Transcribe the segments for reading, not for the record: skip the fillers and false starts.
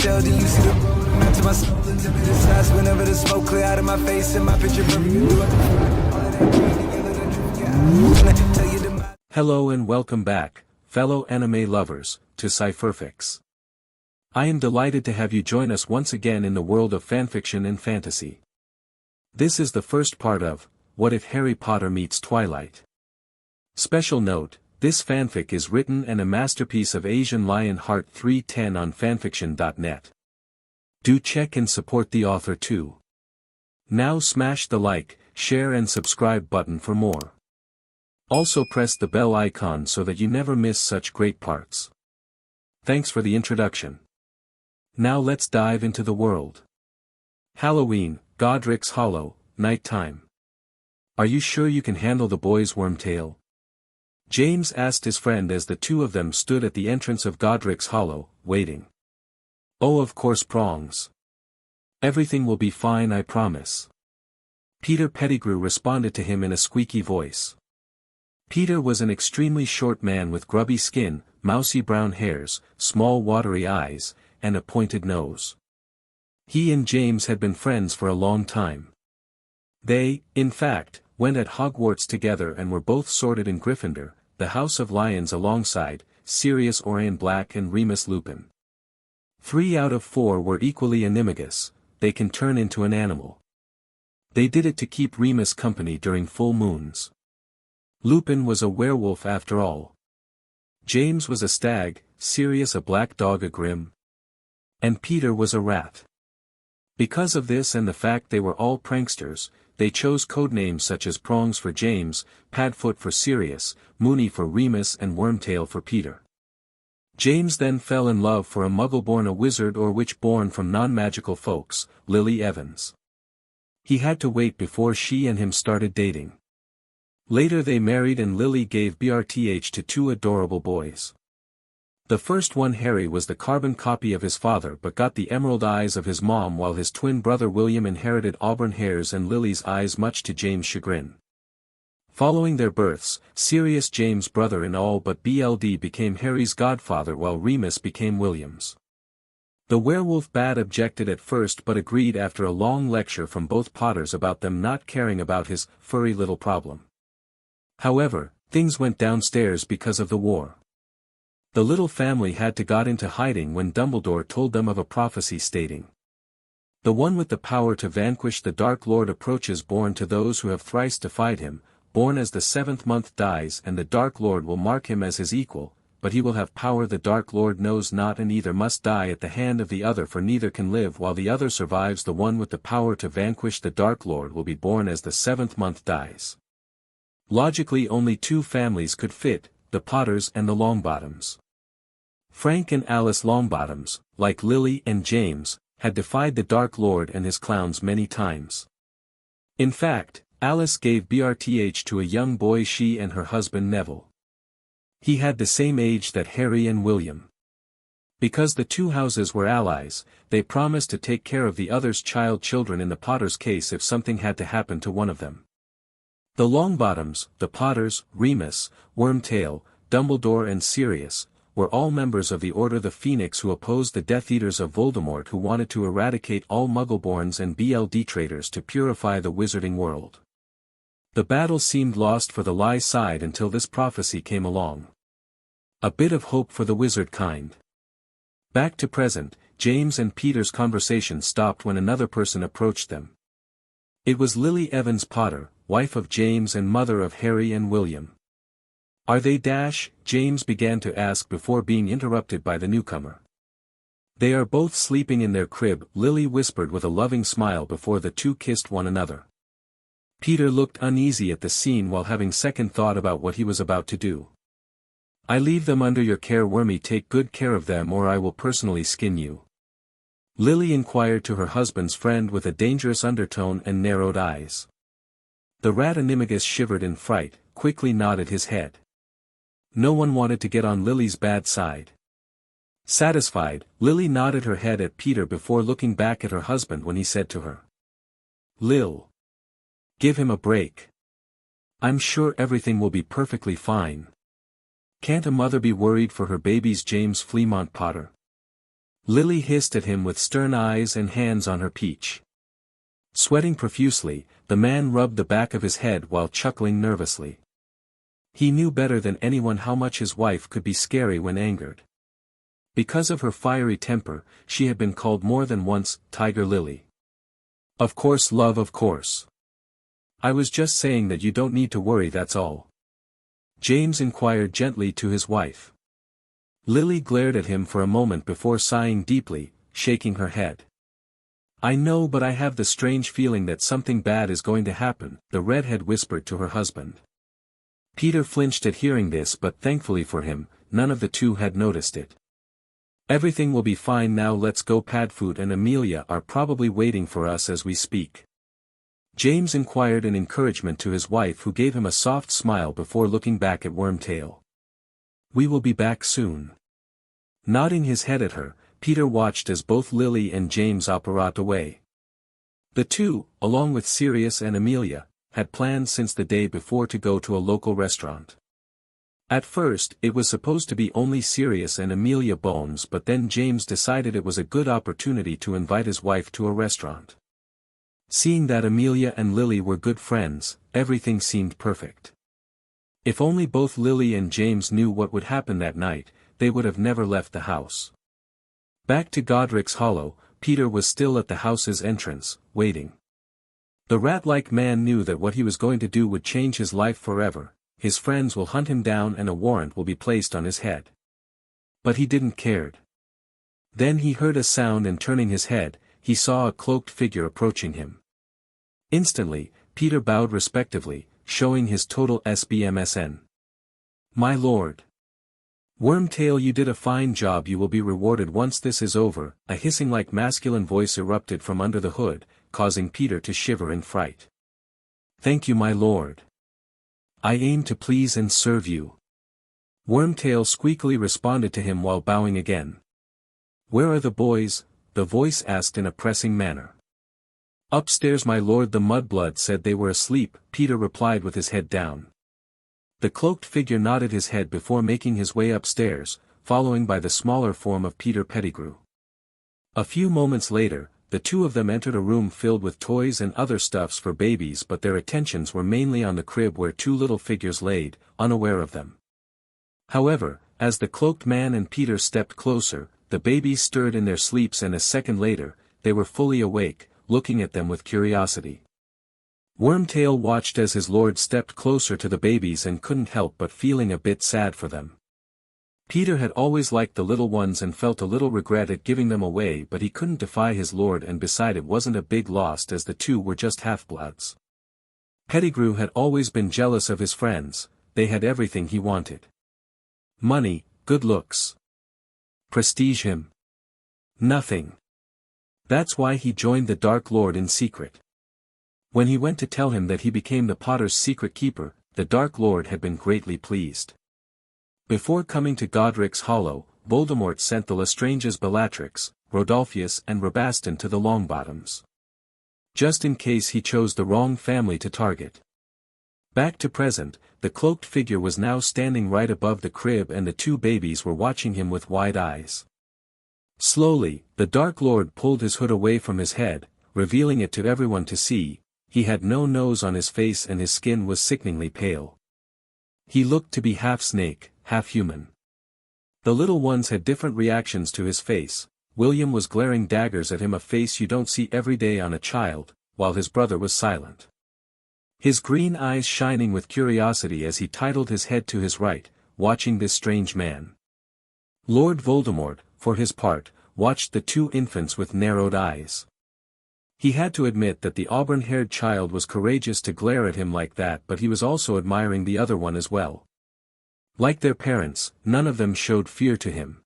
tell, then you see the road. I'm to my soul into the size whenever the smoke clear out of my face and my picture perfect. Hello and welcome back, fellow anime lovers, to Cypherfics. I am delighted to have you join us once again in the world of fanfiction and fantasy. This is the first part of, What If Harry Potter Meets Twilight? Special note, this fanfic is written and a masterpiece of Asian Lion Heart 310 on FANFICTIONnet. Do check and support the author too. Now smash the like, share and subscribe button for more. Also press the bell icon so that you never miss such great parts. Thanks for the introduction. Now let's dive into the world. Halloween, Godric's Hollow, nighttime. Are you sure you can handle the boy's wormtail? James asked his friend as the two of them stood at the entrance of Godric's Hollow, waiting. Oh, of course, Prongs. Everything will be fine, I promise. Peter Pettigrew responded to him in a squeaky voice. Peter was an extremely short man with grubby skin, mousy brown hairs, small watery eyes, and a pointed nose. He and James had been friends for a long time. They, in fact, went at Hogwarts together and were both sorted in Gryffindor, the House of Lions, alongside Sirius Orion Black and Remus Lupin. 3 out of 4 were equally animagus. They can turn into an animal. They did it to keep Remus company during full moons. Lupin was a werewolf after all. James was a stag, Sirius a black dog, a grim. And Peter was a rat. Because of this and the fact they were all pranksters, they chose codenames such as Prongs for James, Padfoot for Sirius, Moony for Remus and Wormtail for Peter. James then fell in love for a muggle born a wizard or witch born from non-magical folks, Lily Evans. He had to wait before she and him started dating. Later they married and Lily gave BRTH to 2 adorable boys. The first one, Harry, was the carbon copy of his father but got the emerald eyes of his mom, while his twin brother William inherited auburn hairs and Lily's eyes, much to James' chagrin. Following their births, Sirius, James' brother-in-law but BLD, became Harry's godfather while Remus became William's. The werewolf Bat objected at first but agreed after a long lecture from both Potters about them not caring about his furry little problem. However, things went downstairs because of the war. The little family had to got into hiding when Dumbledore told them of a prophecy stating, "The one with the power to vanquish the Dark Lord approaches, born to those who have thrice defied him. Born as the 7th month dies, and the Dark Lord will mark him as his equal, but he will have power the Dark Lord knows not, and either must die at the hand of the other, for neither can live while the other survives. The one with the power to vanquish the Dark Lord will be born as the 7th month dies." Logically only 2 families could fit, the Potters and the Longbottoms. Frank and Alice Longbottoms, like Lily and James, had defied the Dark Lord and his clowns many times. In fact, Alice gave BRTH to a young boy, she and her husband Neville. He had the same age that Harry and William. Because the 2 houses were allies, they promised to take care of the other's children in the Potters' case if something had to happen to one of them. The Longbottoms, the Potters, Remus, Wormtail, Dumbledore and Sirius, were all members of the Order the Phoenix, who opposed the Death Eaters of Voldemort, who wanted to eradicate all Muggleborns and BLD traitors to purify the wizarding world. The battle seemed lost for the lie side until this prophecy came along. A bit of hope for the wizard kind. Back to present, James and Peter's conversation stopped when another person approached them. It was Lily Evans Potter, wife of James and mother of Harry and William. "Are they James began to ask before being interrupted by the newcomer. "They are both sleeping in their crib," Lily whispered with a loving smile before the 2 kissed one another. Peter looked uneasy at the scene while having second thought about what he was about to do. "I leave them under your care, Wormy. Take good care of them or I will personally skin you," Lily inquired to her husband's friend with a dangerous undertone and narrowed eyes. The rat animagus shivered in fright, quickly nodded his head. No one wanted to get on Lily's bad side. Satisfied, Lily nodded her head at Peter before looking back at her husband when he said to her, "Lil, give him a break. I'm sure everything will be perfectly fine. Can't a mother be worried for her babies?" James Fleamont Potter. Lily hissed at him with stern eyes and hands on her peach. Sweating profusely, the man rubbed the back of his head while chuckling nervously. He knew better than anyone how much his wife could be scary when angered. Because of her fiery temper, she had been called more than once, Tiger Lily. Of course, love, of course. I was just saying that you don't need to worry, that's all. James inquired gently to his wife. Lily glared at him for a moment before sighing deeply, shaking her head. I know, but I have the strange feeling that something bad is going to happen, the redhead whispered to her husband. Peter flinched at hearing this, but thankfully for him, none of the two had noticed it. Everything will be fine now, let's go. Padfoot and Amelia are probably waiting for us as we speak. James inquired in encouragement to his wife, who gave him a soft smile before looking back at Wormtail. We will be back soon. Nodding his head at her, Peter watched as both Lily and James apparat away. The two, along with Sirius and Amelia, had planned since the day before to go to a local restaurant. At first, it was supposed to be only Sirius and Amelia Bones, but then James decided it was a good opportunity to invite his wife to a restaurant. Seeing that Amelia and Lily were good friends, everything seemed perfect. If only both Lily and James knew what would happen that night, they would have never left the house. Back to Godric's Hollow, Peter was still at the house's entrance, waiting. The rat-like man knew that what he was going to do would change his life forever. His friends will hunt him down and a warrant will be placed on his head. But he didn't care. Then he heard a sound, and turning his head, he saw a cloaked figure approaching him. Instantly, Peter bowed respectively, showing his total SBMSN. My lord. Wormtail, you did a fine job. You will be rewarded once this is over. A hissing-like masculine voice erupted from under the hood, causing Peter to shiver in fright. Thank you, my lord. I aim to please and serve you. Wormtail squeakily responded to him while bowing again. Where are the boys? The voice asked in a pressing manner. Upstairs, my lord. The mudblood said they were asleep, Peter replied with his head down. The cloaked figure nodded his head before making his way upstairs, following by the smaller form of Peter Pettigrew. A few moments later, the two of them entered a room filled with toys and other stuffs for babies, but their attentions were mainly on the crib where two little figures laid, unaware of them. However, as the cloaked man and Peter stepped closer, the babies stirred in their sleeps, and a second later, they were fully awake, looking at them with curiosity. Wormtail watched as his lord stepped closer to the babies and couldn't help but feeling a bit sad for them. Peter had always liked the little ones and felt a little regret at giving them away, but he couldn't defy his lord, and beside it wasn't a big loss as the two were just half-bloods. Pettigrew had always been jealous of his friends. They had everything he wanted. Money, good looks. Prestige. Him. Nothing. That's why he joined the Dark Lord in secret. When he went to tell him that he became the Potter's secret keeper, the Dark Lord had been greatly pleased. Before coming to Godric's Hollow, Voldemort sent the Lestranges Bellatrix, Rodolphus and Rabaston to the Longbottoms. Just in case he chose the wrong family to target. Back to present, the cloaked figure was now standing right above the crib, and the two babies were watching him with wide eyes. Slowly, the Dark Lord pulled his hood away from his head, revealing it to everyone to see. He had no nose on his face and his skin was sickeningly pale. He looked to be half snake, half human. The little ones had different reactions to his face. William was glaring daggers at him, a face you don't see every day on a child, while his brother was silent. His green eyes shining with curiosity as he tilted his head to his right, watching this strange man. Lord Voldemort, for his part, watched the two infants with narrowed eyes. He had to admit that the auburn-haired child was courageous to glare at him like that, but he was also admiring the other one as well. Like their parents, none of them showed fear to him.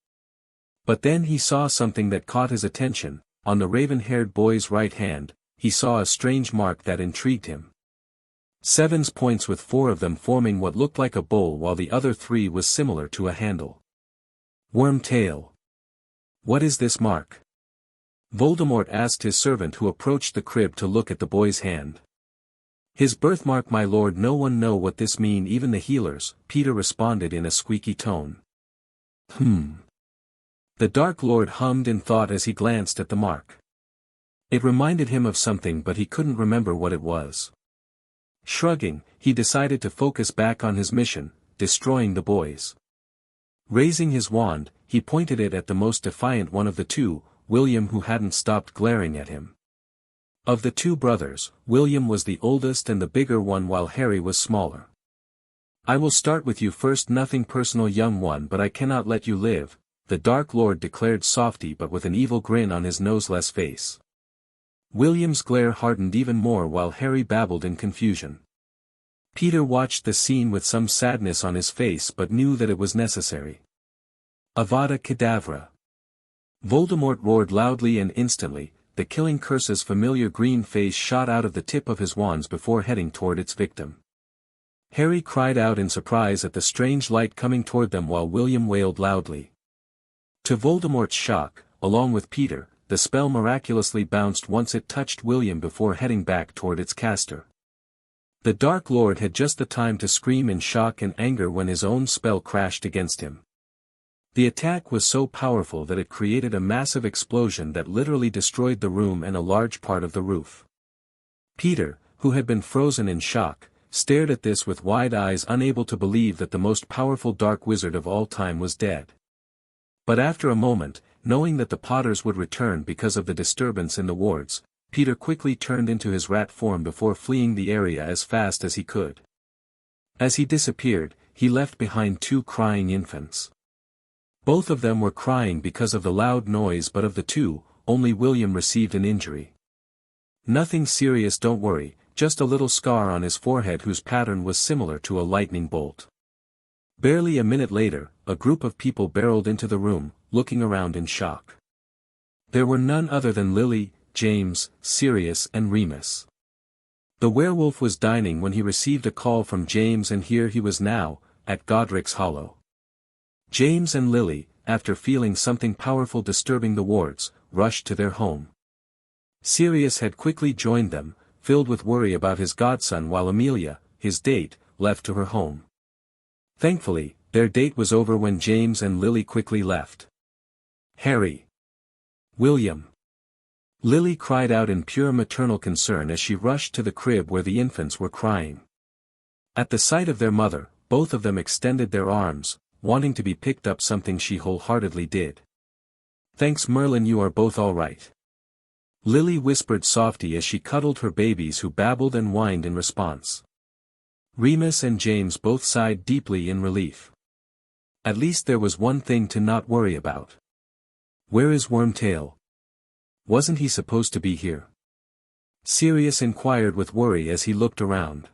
But then he saw something that caught his attention. On the raven-haired boy's right hand, he saw a strange mark that intrigued him. 7 points with 4 of them forming what looked like a bowl, while the other 3 was similar to a handle. Wormtail. What is this mark? Voldemort asked his servant, who approached the crib to look at the boy's hand. His birthmark, my lord. No one know what this mean, even the healers, Peter responded in a squeaky tone. The Dark Lord hummed in thought as he glanced at the mark. It reminded him of something but he couldn't remember what it was. Shrugging, he decided to focus back on his mission, destroying the boys. Raising his wand, he pointed it at the most defiant one of the two, William, who hadn't stopped glaring at him. Of the two brothers, William was the oldest and the bigger one while Harry was smaller. "I will start with you first, nothing personal young one, but I cannot let you live," the Dark Lord declared softly but with an evil grin on his noseless face. William's glare hardened even more while Harry babbled in confusion. Peter watched the scene with some sadness on his face but knew that it was necessary. Avada Kedavra! Voldemort roared loudly and instantly, the killing curse's familiar green face shot out of the tip of his wands before heading toward its victim. Harry cried out in surprise at the strange light coming toward them while William wailed loudly. To Voldemort's shock, along with Peter, the spell miraculously bounced once it touched William before heading back toward its caster. The Dark Lord had just the time to scream in shock and anger when his own spell crashed against him. The attack was so powerful that it created a massive explosion that literally destroyed the room and a large part of the roof. Peter, who had been frozen in shock, stared at this with wide eyes, unable to believe that the most powerful dark wizard of all time was dead. But after a moment, knowing that the Potters would return because of the disturbance in the wards, Peter quickly turned into his rat form before fleeing the area as fast as he could. As he disappeared, he left behind two crying infants. Both of them were crying because of the loud noise, but of the two, only William received an injury. "Nothing serious, don't worry, just a little scar on his forehead whose pattern was similar to a lightning bolt." Barely a minute later, a group of people barreled into the room, looking around in shock. There were none other than Lily, James, Sirius and Remus. The werewolf was dining when he received a call from James, and here he was now, at Godric's Hollow. James and Lily, after feeling something powerful disturbing the wards, rushed to their home. Sirius had quickly joined them, filled with worry about his godson, while Amelia, his date, left to her home. Thankfully, their date was over when James and Lily quickly left. "Harry! William!" Lily cried out in pure maternal concern as she rushed to the crib where the infants were crying. At the sight of their mother, both of them extended their arms, wanting to be picked up, something she wholeheartedly did. "Thanks Merlin, you are both all right," Lily whispered softly as she cuddled her babies, who babbled and whined in response. Remus and James both sighed deeply in relief. At least there was one thing to not worry about. "Where is Wormtail? Wasn't he supposed to be here?" Sirius inquired with worry as he looked around.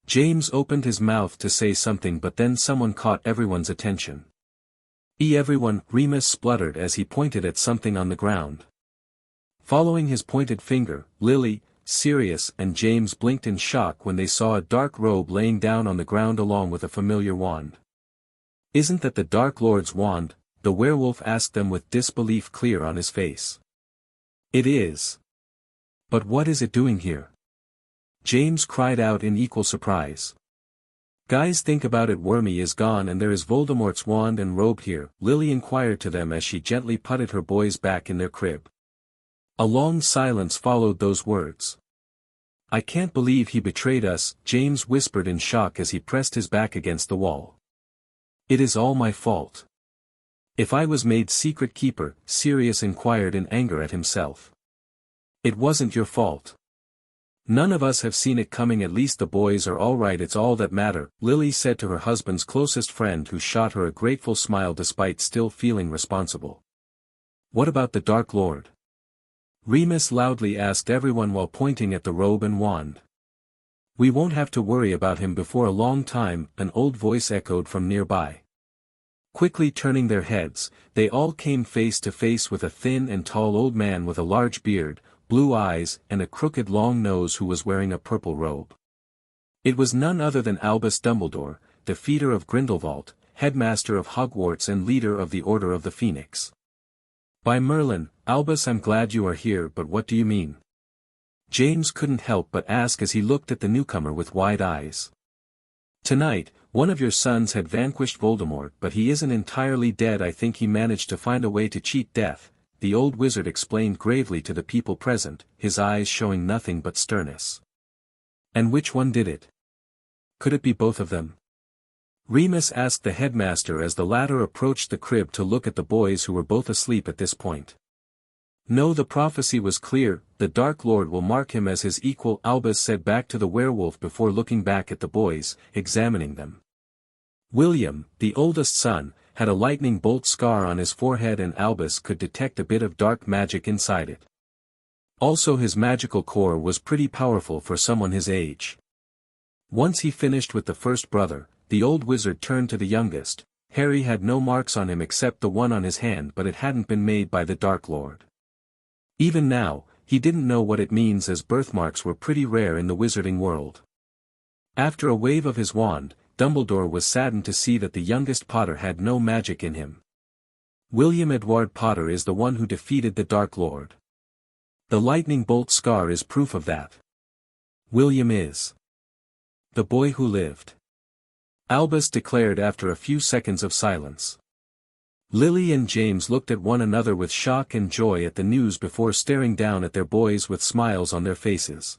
James opened his mouth to say something, but then someone caught everyone's attention. Everyone," Remus spluttered as he pointed at something on the ground. Following his pointed finger, Lily, Sirius and James blinked in shock when they saw a dark robe laying down on the ground along with a familiar wand. "Isn't that the Dark Lord's wand?" the werewolf asked them with disbelief clear on his face. "It is. But what is it doing here?" James cried out in equal surprise. "Guys, think about it, Wormy is gone and there is Voldemort's wand and robe here," Lily inquired to them as she gently putted her boys back in their crib. A long silence followed those words. "I can't believe he betrayed us," James whispered in shock as he pressed his back against the wall. "It is all my fault." "If I was made secret keeper," Sirius inquired in anger at himself. "It wasn't your fault. None of us have seen it coming, at least the boys are all right, it's all that matter," Lily said to her husband's closest friend, who shot her a grateful smile despite still feeling responsible. "What about the Dark Lord?" Remus loudly asked everyone while pointing at the robe and wand. "We won't have to worry about him before a long time," an old voice echoed from nearby. Quickly turning their heads, they all came face to face with a thin and tall old man with a large beard, blue eyes and a crooked long nose, who was wearing a purple robe. It was none other than Albus Dumbledore, defeater of Grindelwald, headmaster of Hogwarts and leader of the Order of the Phoenix. "By Merlin, Albus, I'm glad you are here, but what do you mean?" James couldn't help but ask as he looked at the newcomer with wide eyes. "Tonight, one of your sons had vanquished Voldemort, but he isn't entirely dead. I think he managed to find a way to cheat death," the old wizard explained gravely to the people present, his eyes showing nothing but sternness. "And which one did it? Could it be both of them?" Remus asked the headmaster as the latter approached the crib to look at the boys who were both asleep at this point. "No, the prophecy was clear, the Dark Lord will mark him as his equal," Albus said back to the werewolf before looking back at the boys, examining them. William, the oldest son, had a lightning bolt scar on his forehead and Albus could detect a bit of dark magic inside it. Also his magical core was pretty powerful for someone his age. Once he finished with the first brother, the old wizard turned to the youngest. Harry had no marks on him except the one on his hand, but it hadn't been made by the Dark Lord. Even now, he didn't know what it means as birthmarks were pretty rare in the wizarding world. After a wave of his wand, Dumbledore was saddened to see that the youngest Potter had no magic in him. William Edward Potter is the one who defeated the Dark Lord. The lightning bolt scar is proof of that. William is the boy who lived, Albus declared after a few seconds of silence. Lily and James looked at one another with shock and joy at the news before staring down at their boys with smiles on their faces.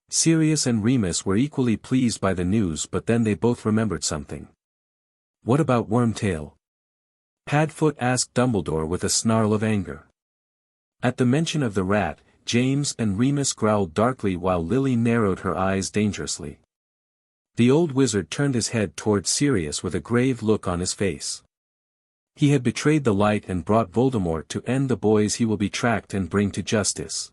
Sirius and Remus were equally pleased by the news, but then they both remembered something. "What about Wormtail?" Padfoot asked Dumbledore with a snarl of anger. At the mention of the rat, James and Remus growled darkly while Lily narrowed her eyes dangerously. The old wizard turned his head towards Sirius with a grave look on his face. He had betrayed the light and brought Voldemort to end the boys. He will be tracked and bring to justice.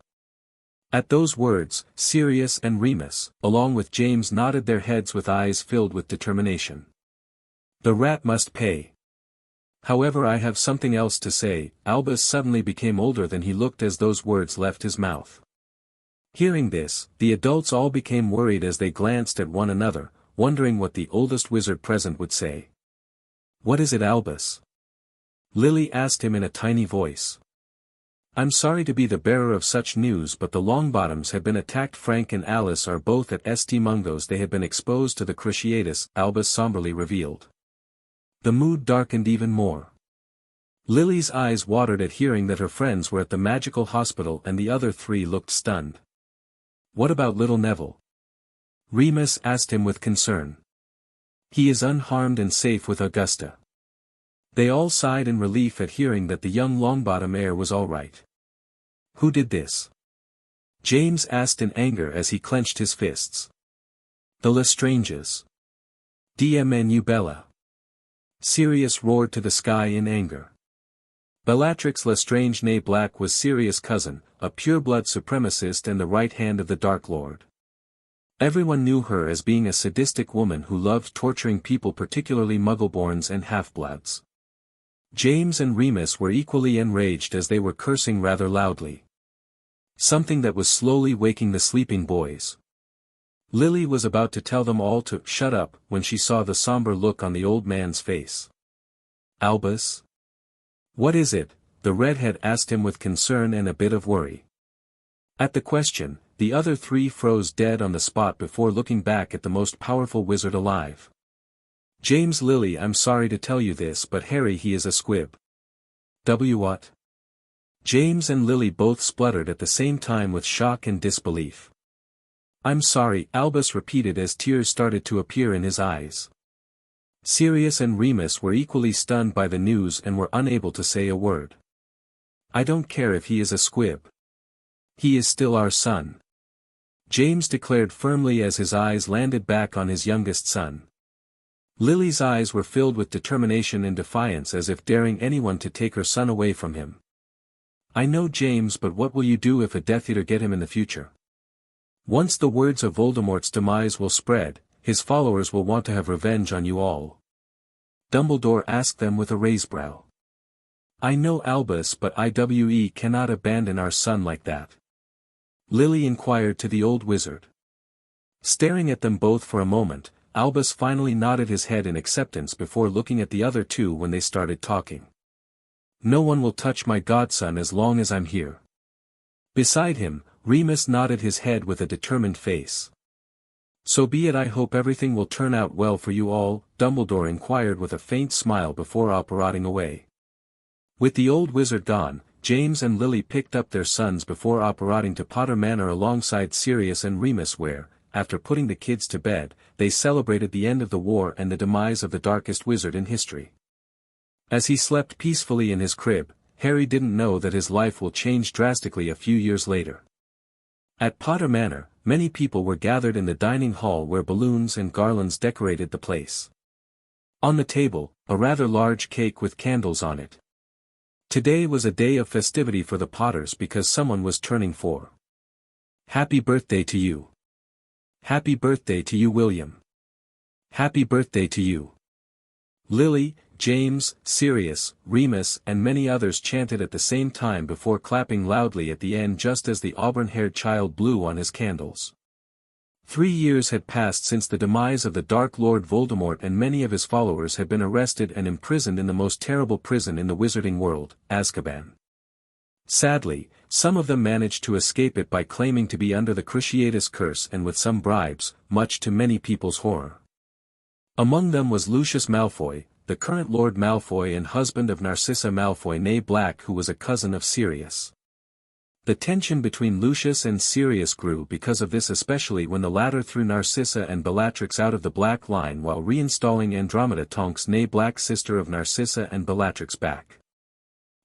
At those words, Sirius and Remus, along with James, nodded their heads with eyes filled with determination. The rat must pay. However, I have something else to say. Albus suddenly became older than he looked as those words left his mouth. Hearing this, the adults all became worried as they glanced at one another, wondering what the oldest wizard present would say. "What is it, Albus?" Lily asked him in a tiny voice. "I'm sorry to be the bearer of such news, but the Longbottoms have been attacked. Frank and Alice are both at St. Mungo's. They have been exposed to the Cruciatus," Albus somberly revealed. The mood darkened even more. Lily's eyes watered at hearing that her friends were at the magical hospital and the other three looked stunned. "What about little Neville?" Remus asked him with concern. "He is unharmed and safe with Augusta." They all sighed in relief at hearing that the young Longbottom heir was all right. "Who did this?" James asked in anger as he clenched his fists. "The Lestranges. Dmnu Bella." Sirius roared to the sky in anger. Bellatrix Lestrange née Black was Sirius' cousin, a pureblood supremacist and the right hand of the Dark Lord. Everyone knew her as being a sadistic woman who loved torturing people, particularly Muggleborns and half-bloods. James and Remus were equally enraged as they were cursing rather loudly. Something that was slowly waking the sleeping boys. Lily was about to tell them all to shut up when she saw the somber look on the old man's face. "Albus? What is it?" the redhead asked him with concern and a bit of worry. At the question, the other three froze dead on the spot before looking back at the most powerful wizard alive. James. "Lily, I'm sorry to tell you this, but Harry, he is a squib." What? James and Lily both spluttered at the same time with shock and disbelief. "I'm sorry," Albus repeated as tears started to appear in his eyes. Sirius and Remus were equally stunned by the news and were unable to say a word. "I don't care if he is a squib. He is still our son," James declared firmly as his eyes landed back on his youngest son. Lily's eyes were filled with determination and defiance, as if daring anyone to take her son away from him. "I know, James, but what will you do if a Death Eater get him in the future? Once the words of Voldemort's demise will spread, his followers will want to have revenge on you all." Dumbledore asked them with a raised brow. "I know, Albus, but IWE cannot abandon our son like that," Lily inquired to the old wizard. Staring at them both for a moment, Albus finally nodded his head in acceptance before looking at the other two when they started talking. "No one will touch my godson as long as I'm here." Beside him, Remus nodded his head with a determined face. So be it. I hope everything will turn out well for you all, Dumbledore inquired with a faint smile before operating away. With the old wizard gone, James and Lily picked up their sons before operating to Potter Manor alongside Sirius and Remus where, after putting the kids to bed, they celebrated the end of the war and the demise of the darkest wizard in history. As he slept peacefully in his crib, Harry didn't know that his life will change drastically a few years later. At Potter Manor, many people were gathered in the dining hall where balloons and garlands decorated the place. On the table, a rather large cake with candles on it. Today was a day of festivity for the Potters because someone was turning 4. Happy birthday to you. Happy birthday to you, William. Happy birthday to you. Lily, James, Sirius, Remus and many others chanted at the same time before clapping loudly at the end just as the auburn-haired child blew on his candles. 3 years had passed since the demise of the Dark Lord Voldemort and many of his followers had been arrested and imprisoned in the most terrible prison in the wizarding world, Azkaban. Sadly, some of them managed to escape it by claiming to be under the Cruciatus curse and with some bribes, much to many people's horror. Among them was Lucius Malfoy, the current Lord Malfoy and husband of Narcissa Malfoy née Black, who was a cousin of Sirius. The tension between Lucius and Sirius grew because of this, especially when the latter threw Narcissa and Bellatrix out of the Black Line while reinstalling Andromeda Tonks née Black, sister of Narcissa and Bellatrix, back.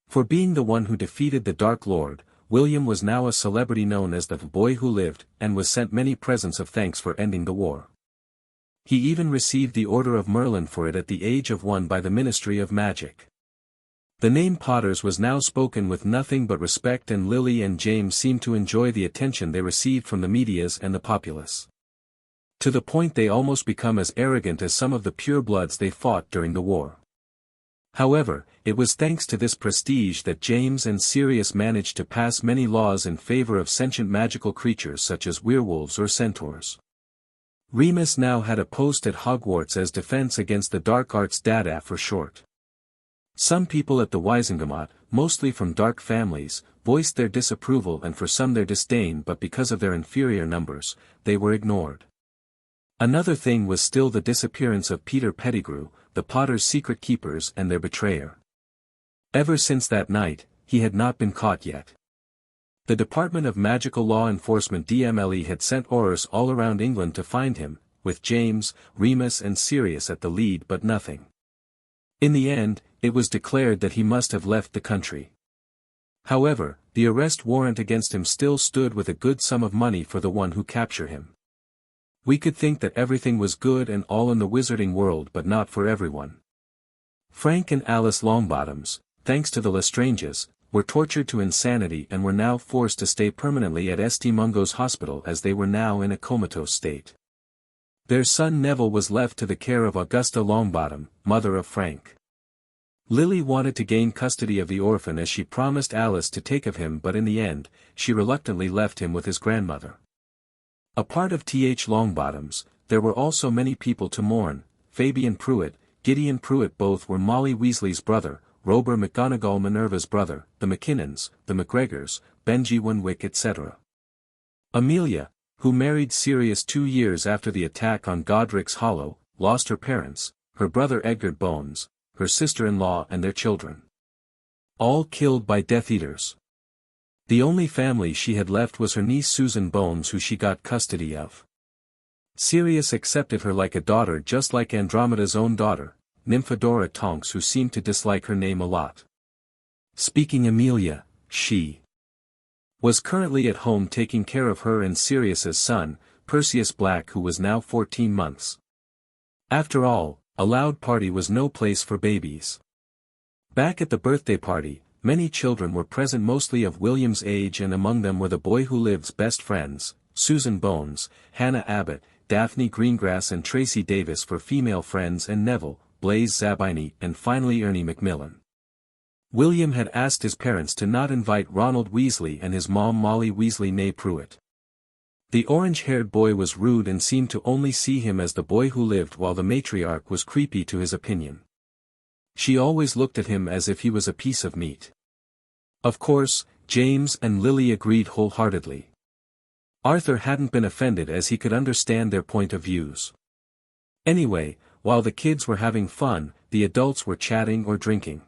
For being the one who defeated the Dark Lord, William was now a celebrity known as the Boy Who Lived, and was sent many presents of thanks for ending the war. He even received the Order of Merlin for it at the age of 1 by the Ministry of Magic. The name Potters was now spoken with nothing but respect, and Lily and James seemed to enjoy the attention they received from the medias and the populace. To the point they almost become as arrogant as some of the purebloods they fought during the war. However, it was thanks to this prestige that James and Sirius managed to pass many laws in favor of sentient magical creatures such as werewolves or centaurs. Remus now had a post at Hogwarts as Defense Against the Dark Arts, DADA for short. Some people at the Wisengamot, mostly from dark families, voiced their disapproval and for some their disdain, but because of their inferior numbers, they were ignored. Another thing was still the disappearance of Peter Pettigrew, the Potters' secret keepers and their betrayer. Ever since that night, he had not been caught yet. The Department of Magical Law Enforcement DMLE had sent Aurors all around England to find him, with James, Remus and Sirius at the lead, but nothing. In the end, it was declared that he must have left the country. However, the arrest warrant against him still stood with a good sum of money for the one who captured him. We could think that everything was good and all in the wizarding world, but not for everyone. Frank and Alice Longbottoms, thanks to the Lestranges, were tortured to insanity and were now forced to stay permanently at St. Mungo's hospital as they were now in a comatose state. Their son Neville was left to the care of Augusta Longbottom, mother of Frank. Lily wanted to gain custody of the orphan as she promised Alice to take of him, but in the end, she reluctantly left him with his grandmother. A part of Th. Longbottoms, there were also many people to mourn: Fabian Pruitt, Gideon Pruitt, both were Molly Weasley's brother, Rober McGonagall Minerva's brother, the McKinnons, the McGregors, Benji Wenwick, etc. Amelia, who married Sirius 2 years after the attack on Godric's Hollow, lost her parents, her brother Edgar Bones, her sister-in-law and their children. All killed by Death Eaters. The only family she had left was her niece Susan Bones, who she got custody of. Sirius accepted her like a daughter, just like Andromeda's own daughter, Nymphadora Tonks, who seemed to dislike her name a lot. Speaking Amelia, she was currently at home taking care of her and Sirius's son, Perseus Black, who was now 14 months. After all, a loud party was no place for babies. Back at the birthday party, many children were present, mostly of William's age, and among them were the Boy Who Lived's best friends, Susan Bones, Hannah Abbott, Daphne Greengrass and Tracy Davis for female friends, and Neville, Blaise Zabini, and finally Ernie Macmillan. William had asked his parents to not invite Ronald Weasley and his mom Molly Weasley née Pruitt. The orange-haired boy was rude and seemed to only see him as the boy who lived, while the matriarch was creepy to his opinion. She always looked at him as if he was a piece of meat. Of course, James and Lily agreed wholeheartedly. Arthur hadn't been offended as he could understand their point of views. Anyway, while the kids were having fun, the adults were chatting or drinking.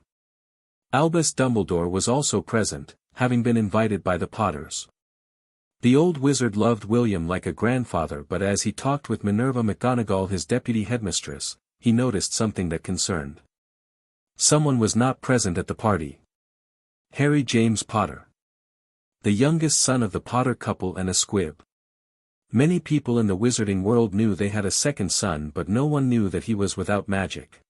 Albus Dumbledore was also present, having been invited by the Potters. The old wizard loved William like a grandfather, but as he talked with Minerva McGonagall, his deputy headmistress, he noticed something that concerned. Someone was not present at the party. Harry James Potter, the youngest son of the Potter couple and a squib. Many people in the wizarding world knew they had a second son, but no one knew that he was without magic.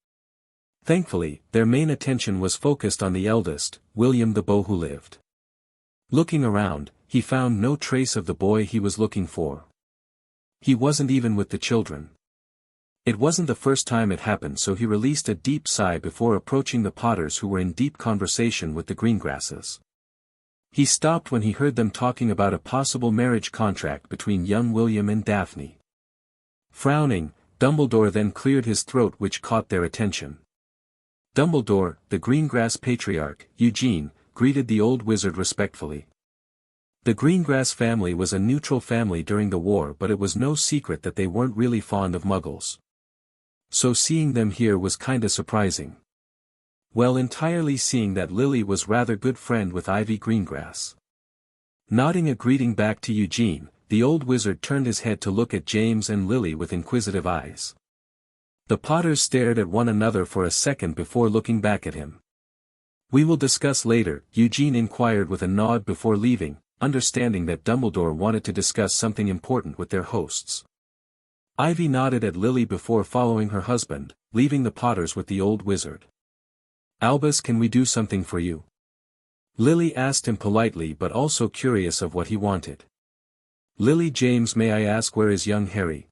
Thankfully, their main attention was focused on the eldest, William the Beau, who lived. Looking around, he found no trace of the boy he was looking for. He wasn't even with the children. It wasn't the first time it happened, so he released a deep sigh before approaching the Potters, who were in deep conversation with the Greengrasses. He stopped when he heard them talking about a possible marriage contract between young William and Daphne. Frowning, Dumbledore then cleared his throat, which caught their attention. Dumbledore, the Greengrass Patriarch, Eugene, greeted the old wizard respectfully. The Greengrass family was a neutral family during the war, but it was no secret that they weren't really fond of Muggles. So seeing them here was kinda surprising. Well, entirely seeing that Lily was rather good friend with Ivy Greengrass. Nodding a greeting back to Eugene, the old wizard turned his head to look at James and Lily with inquisitive eyes. The Potters stared at one another for a second before looking back at him. "We will discuss later," Eugene inquired with a nod before leaving, understanding that Dumbledore wanted to discuss something important with their hosts. Ivy nodded at Lily before following her husband, leaving the Potters with the old wizard. "Albus, can we do something for you?" Lily asked him politely, but also curious of what he wanted. "Lily James, may I ask where is young Harry?"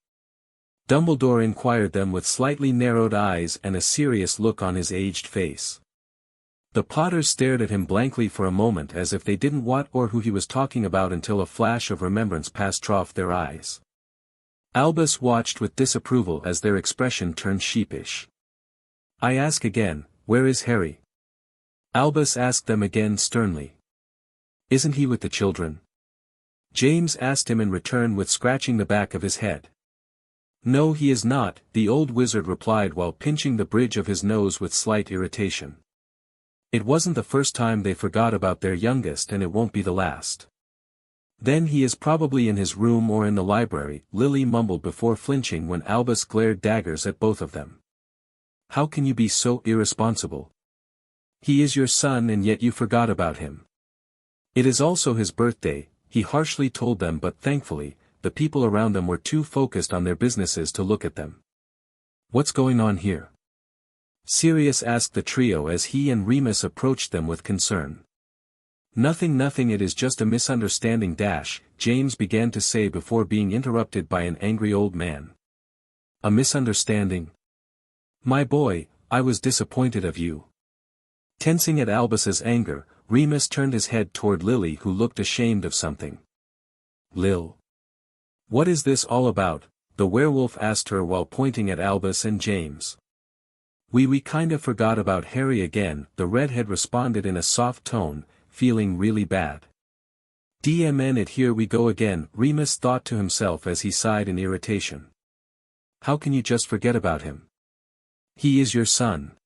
Dumbledore inquired them with slightly narrowed eyes and a serious look on his aged face. The Potters stared at him blankly for a moment, as if they didn't what or who he was talking about, until a flash of remembrance passed off their eyes. Albus watched with disapproval as their expression turned sheepish. "I ask again, where is Harry?" Albus asked them again sternly. "Isn't he with the children?" James asked him in return with scratching the back of his head. "No, he is not," the old wizard replied while pinching the bridge of his nose with slight irritation. It wasn't the first time they forgot about their youngest, and it won't be the last. "Then he is probably in his room or in the library," Lily mumbled before flinching when Albus glared daggers at both of them. "How can you be so irresponsible? He is your son and yet you forgot about him. It is also his birthday," he harshly told them, but thankfully, the people around them were too focused on their businesses to look at them. "What's going on here?" Sirius asked the trio as he and Remus approached them with concern. Nothing, it is just a misunderstanding, James began to say before being interrupted by an angry old man. "A misunderstanding? My boy, I was disappointed of you." Tensing at Albus's anger, Remus turned his head toward Lily, who looked ashamed of something. "Lil, what is this all about?" the werewolf asked her while pointing at Albus and James. We kinda forgot about Harry again," the redhead responded in a soft tone, feeling really bad. "DMN it, here we go again," Remus thought to himself as he sighed in irritation. "How can you just forget about him? He is your son."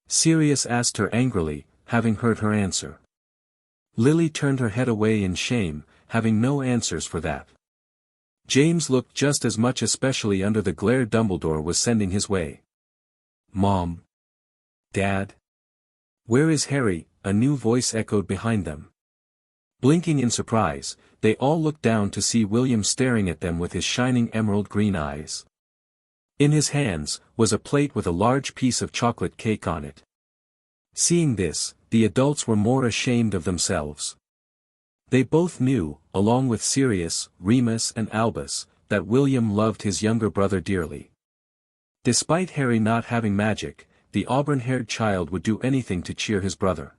Sirius asked her angrily, having heard her answer. Lily turned her head away in shame, having no answers for that. James looked just as much, especially under the glare Dumbledore was sending his way. "Mom? Dad? Where is Harry?" a new voice echoed behind them. Blinking in surprise, they all looked down to see William staring at them with his shining emerald green eyes. In his hands, was a plate with a large piece of chocolate cake on it. Seeing this, the adults were more ashamed of themselves. They both knew, along with Sirius, Remus and Albus, that William loved his younger brother dearly. Despite Harry not having magic, the auburn-haired child would do anything to cheer his brother.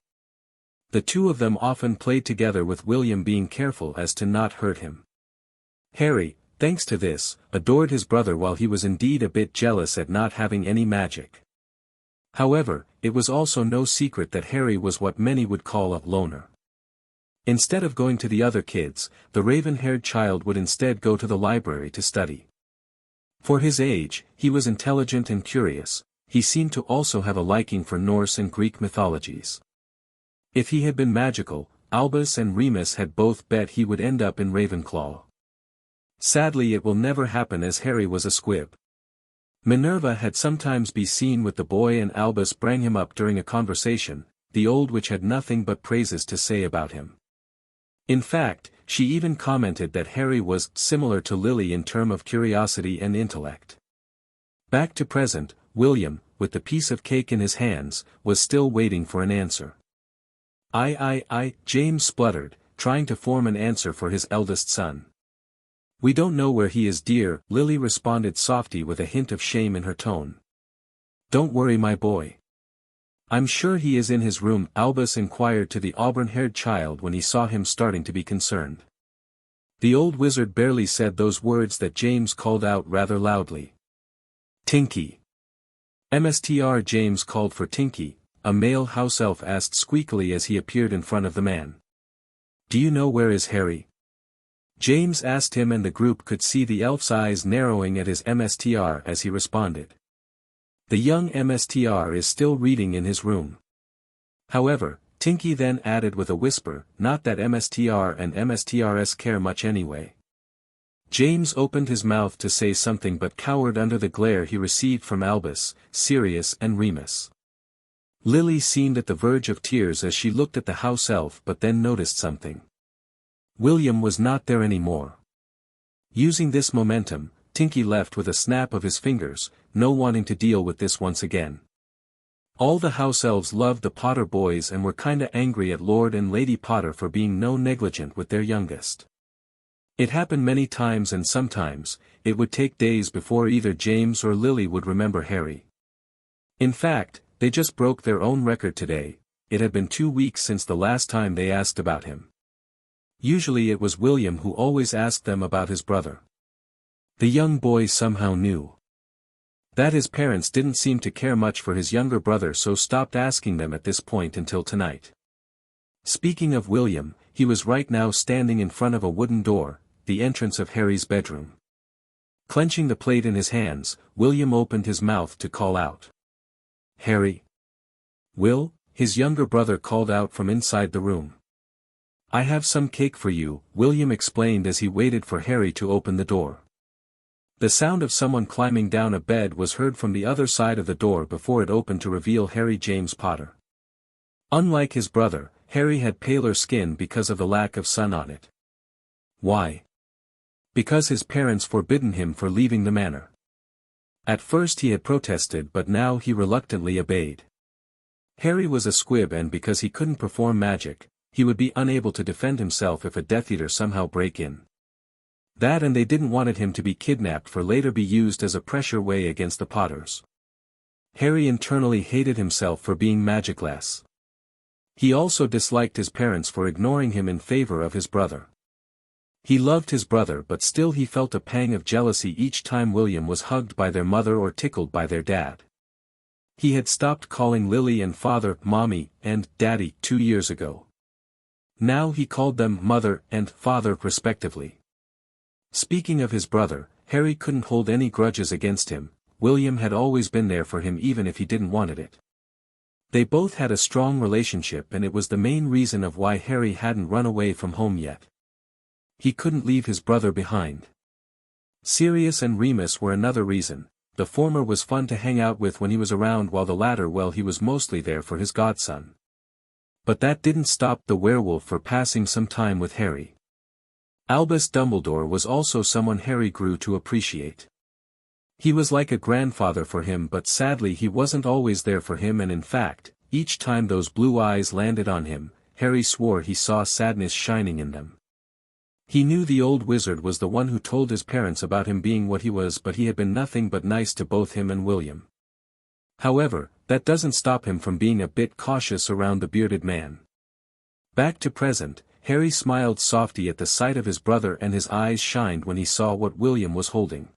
The two of them often played together, with William being careful as to not hurt him. Harry, thanks to this, adored his brother, while he was indeed a bit jealous at not having any magic. However, it was also no secret that Harry was what many would call a loner. Instead of going to the other kids, the raven-haired child would instead go to the library to study. For his age, he was intelligent and curious. He seemed to also have a liking for Norse and Greek mythologies. If he had been magical, Albus and Remus had both bet he would end up in Ravenclaw. Sadly, it will never happen, as Harry was a squib. Minerva had sometimes be seen with the boy, and Albus brought him up during a conversation, the old witch had nothing but praises to say about him. In fact, she even commented that Harry was similar to Lily in terms of curiosity and intellect. Back to present, William, with the piece of cake in his hands, was still waiting for an answer. James spluttered, trying to form an answer for his eldest son. "We don't know where he is, dear," Lily responded softly with a hint of shame in her tone. "Don't worry, my boy. I'm sure he is in his room," Albus inquired to the auburn-haired child when he saw him starting to be concerned. The old wizard barely said those words that James called out rather loudly. "Tinky." "Mstr," James called for Tinky, a male house elf asked squeakily as he appeared in front of the man. "Do you know where is Harry?" James asked him, and the group could see the elf's eyes narrowing at his Mstr as he responded. "The young Mstr is still reading in his room." However, Tinky then added with a whisper, "Not that Mstr and Mstrs care much anyway." James opened his mouth to say something but cowered under the glare he received from Albus, Sirius and Remus. Lily seemed at the verge of tears as she looked at the house elf, but then noticed something. William was not there anymore. Using this momentum, Tinky left with a snap of his fingers, no wanting to deal with this once again. All the house elves loved the Potter boys and were kinda angry at Lord and Lady Potter for being no negligent with their youngest. It happened many times, and sometimes, it would take days before either James or Lily would remember Harry. In fact, they just broke their own record today. It had been 2 weeks since the last time they asked about him. Usually it was William who always asked them about his brother. The young boy somehow knew that his parents didn't seem to care much for his younger brother, so stopped asking them at this point until tonight. Speaking of William, he was right now standing in front of a wooden door, the entrance of Harry's bedroom. Clenching the plate in his hands, William opened his mouth to call out. "Harry?" "Will?" his younger brother called out from inside the room. "I have some cake for you," William explained as he waited for Harry to open the door. The sound of someone climbing down a bed was heard from the other side of the door before it opened to reveal Harry James Potter. Unlike his brother, Harry had paler skin because of the lack of sun on it. Why? Because his parents forbidden him for leaving the manor. At first he had protested, but now he reluctantly obeyed. Harry was a squib, and because he couldn't perform magic, he would be unable to defend himself if a Death Eater somehow break in. That, and they didn't wanted him to be kidnapped for later be used as a pressure way against the Potters. Harry internally hated himself for being magicless. He also disliked his parents for ignoring him in favor of his brother. He loved his brother, but still he felt a pang of jealousy each time William was hugged by their mother or tickled by their dad. He had stopped calling Lily and father mommy and daddy 2 years ago. Now he called them mother and father respectively. Speaking of his brother, Harry couldn't hold any grudges against him. William had always been there for him even if he didn't wanted it. They both had a strong relationship, and it was the main reason of why Harry hadn't run away from home yet. He couldn't leave his brother behind. Sirius and Remus were another reason. The former was fun to hang out with when he was around, while the latter, well, he was mostly there for his godson. But that didn't stop the werewolf for passing some time with Harry. Albus Dumbledore was also someone Harry grew to appreciate. He was like a grandfather for him, but sadly he wasn't always there for him, and in fact, each time those blue eyes landed on him, Harry swore he saw sadness shining in them. He knew the old wizard was the one who told his parents about him being what he was, but he had been nothing but nice to both him and William. However, that doesn't stop him from being a bit cautious around the bearded man. Back to present, Harry smiled softly at the sight of his brother, and his eyes shined when he saw what William was holding.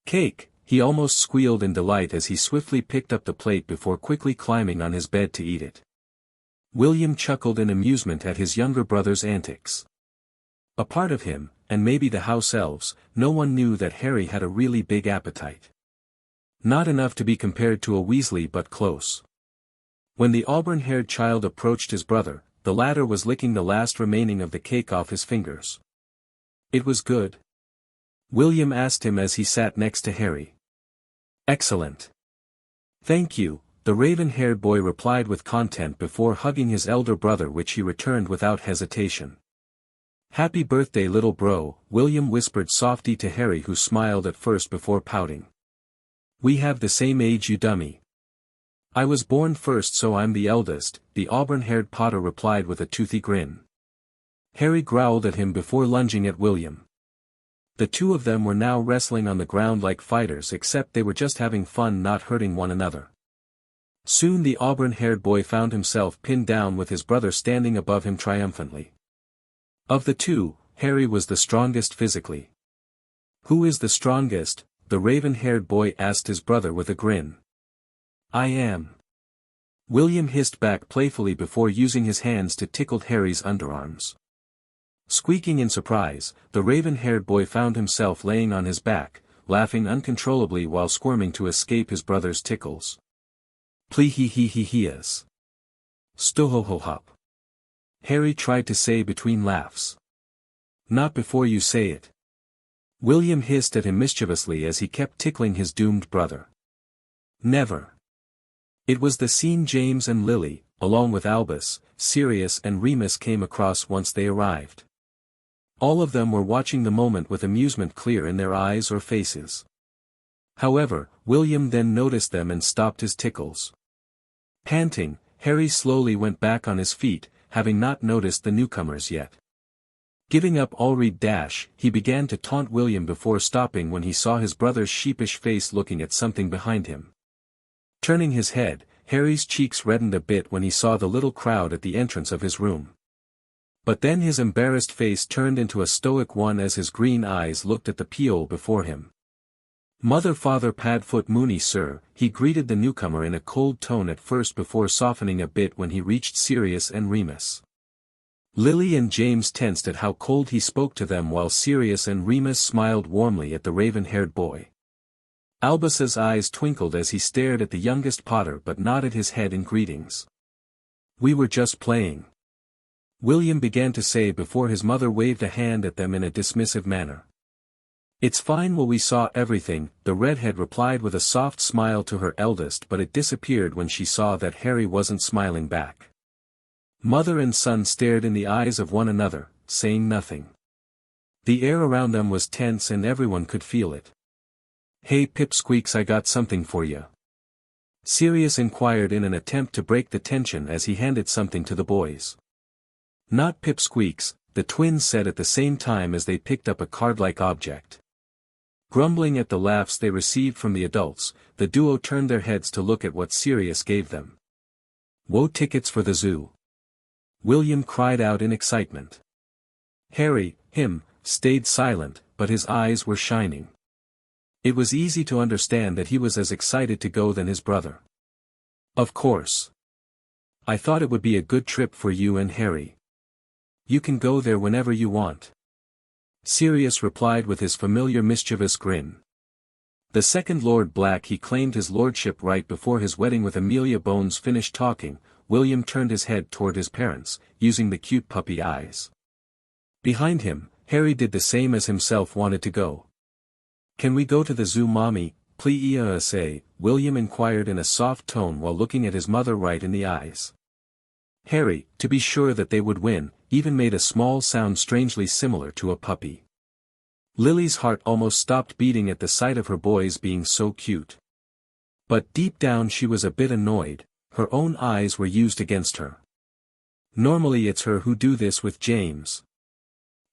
Cake, he almost squealed in delight as he swiftly picked up the plate before quickly climbing on his bed to eat it. William chuckled in amusement at his younger brother's antics. A part of him, and maybe the house elves, no one knew that Harry had a really big appetite. Not enough to be compared to a Weasley but close. When the auburn-haired child approached his brother, the latter was licking the last remaining of the cake off his fingers. "It was good?" William asked him as he sat next to Harry. "Excellent. Thank you," the raven-haired boy replied with content before hugging his elder brother, which he returned without hesitation. "Happy birthday, little bro," William whispered softly to Harry, who smiled at first before pouting. "We have the same age, you dummy." "I was born first, so I'm the eldest," the auburn-haired Potter replied with a toothy grin. Harry growled at him before lunging at William. The two of them were now wrestling on the ground like fighters, except they were just having fun, not hurting one another. Soon the auburn-haired boy found himself pinned down with his brother standing above him triumphantly. Of the two, Harry was the strongest physically. "Who is the strongest?" the raven-haired boy asked his brother with a grin. "I am." William hissed back playfully before using his hands to tickle Harry's underarms. Squeaking in surprise, the raven-haired boy found himself laying on his back, laughing uncontrollably while squirming to escape his brother's tickles. "Plea-hee-hee-hee-heas. Sto-ho-ho-hop." Harry tried to say between laughs. "Not before you say it." William hissed at him mischievously as he kept tickling his doomed brother. "Never." It was the scene James and Lily, along with Albus, Sirius and Remus, came across once they arrived. All of them were watching the moment with amusement clear in their eyes or faces. However, William then noticed them and stopped his tickles. Panting, Harry slowly went back on his feet, having not noticed the newcomers yet. Giving up all dash, he began to taunt William before stopping when he saw his brother's sheepish face looking at something behind him. Turning his head, Harry's cheeks reddened a bit when he saw the little crowd at the entrance of his room. But then his embarrassed face turned into a stoic one as his green eyes looked at the peol before him. "Mother Father Padfoot Mooney, sir," he greeted the newcomer in a cold tone at first before softening a bit when he reached Sirius and Remus. Lily and James tensed at how cold he spoke to them, while Sirius and Remus smiled warmly at the raven-haired boy. Albus's eyes twinkled as he stared at the youngest Potter but nodded his head in greetings. "We were just playing," William began to say before his mother waved a hand at them in a dismissive manner. "It's fine, well, we saw everything," the redhead replied with a soft smile to her eldest, but it disappeared when she saw that Harry wasn't smiling back. Mother and son stared in the eyes of one another, saying nothing. The air around them was tense and everyone could feel it. "Hey Pipsqueaks, I got something for you," Sirius inquired in an attempt to break the tension as he handed something to the boys. "Not Pipsqueaks," the twins said at the same time as they picked up a card-like object. Grumbling at the laughs they received from the adults, the duo turned their heads to look at what Sirius gave them. "Whoa, tickets for the zoo!" William cried out in excitement. Harry, stayed silent, but his eyes were shining. It was easy to understand that he was as excited to go than his brother. "Of course. I thought it would be a good trip for you and Harry. You can go there whenever you want," Sirius replied with his familiar mischievous grin. The second Lord Black, he claimed his lordship right before his wedding with Amelia Bones finished talking. William turned his head toward his parents, using the cute puppy eyes. Behind him, Harry did the same as himself wanted to go. "Can we go to the zoo, mommy, please?" William inquired in a soft tone while looking at his mother right in the eyes. Harry, to be sure that they would win, even made a small sound strangely similar to a puppy. Lily's heart almost stopped beating at the sight of her boys being so cute. But deep down she was a bit annoyed. Her own eyes were used against her. Normally it's her who do this with James.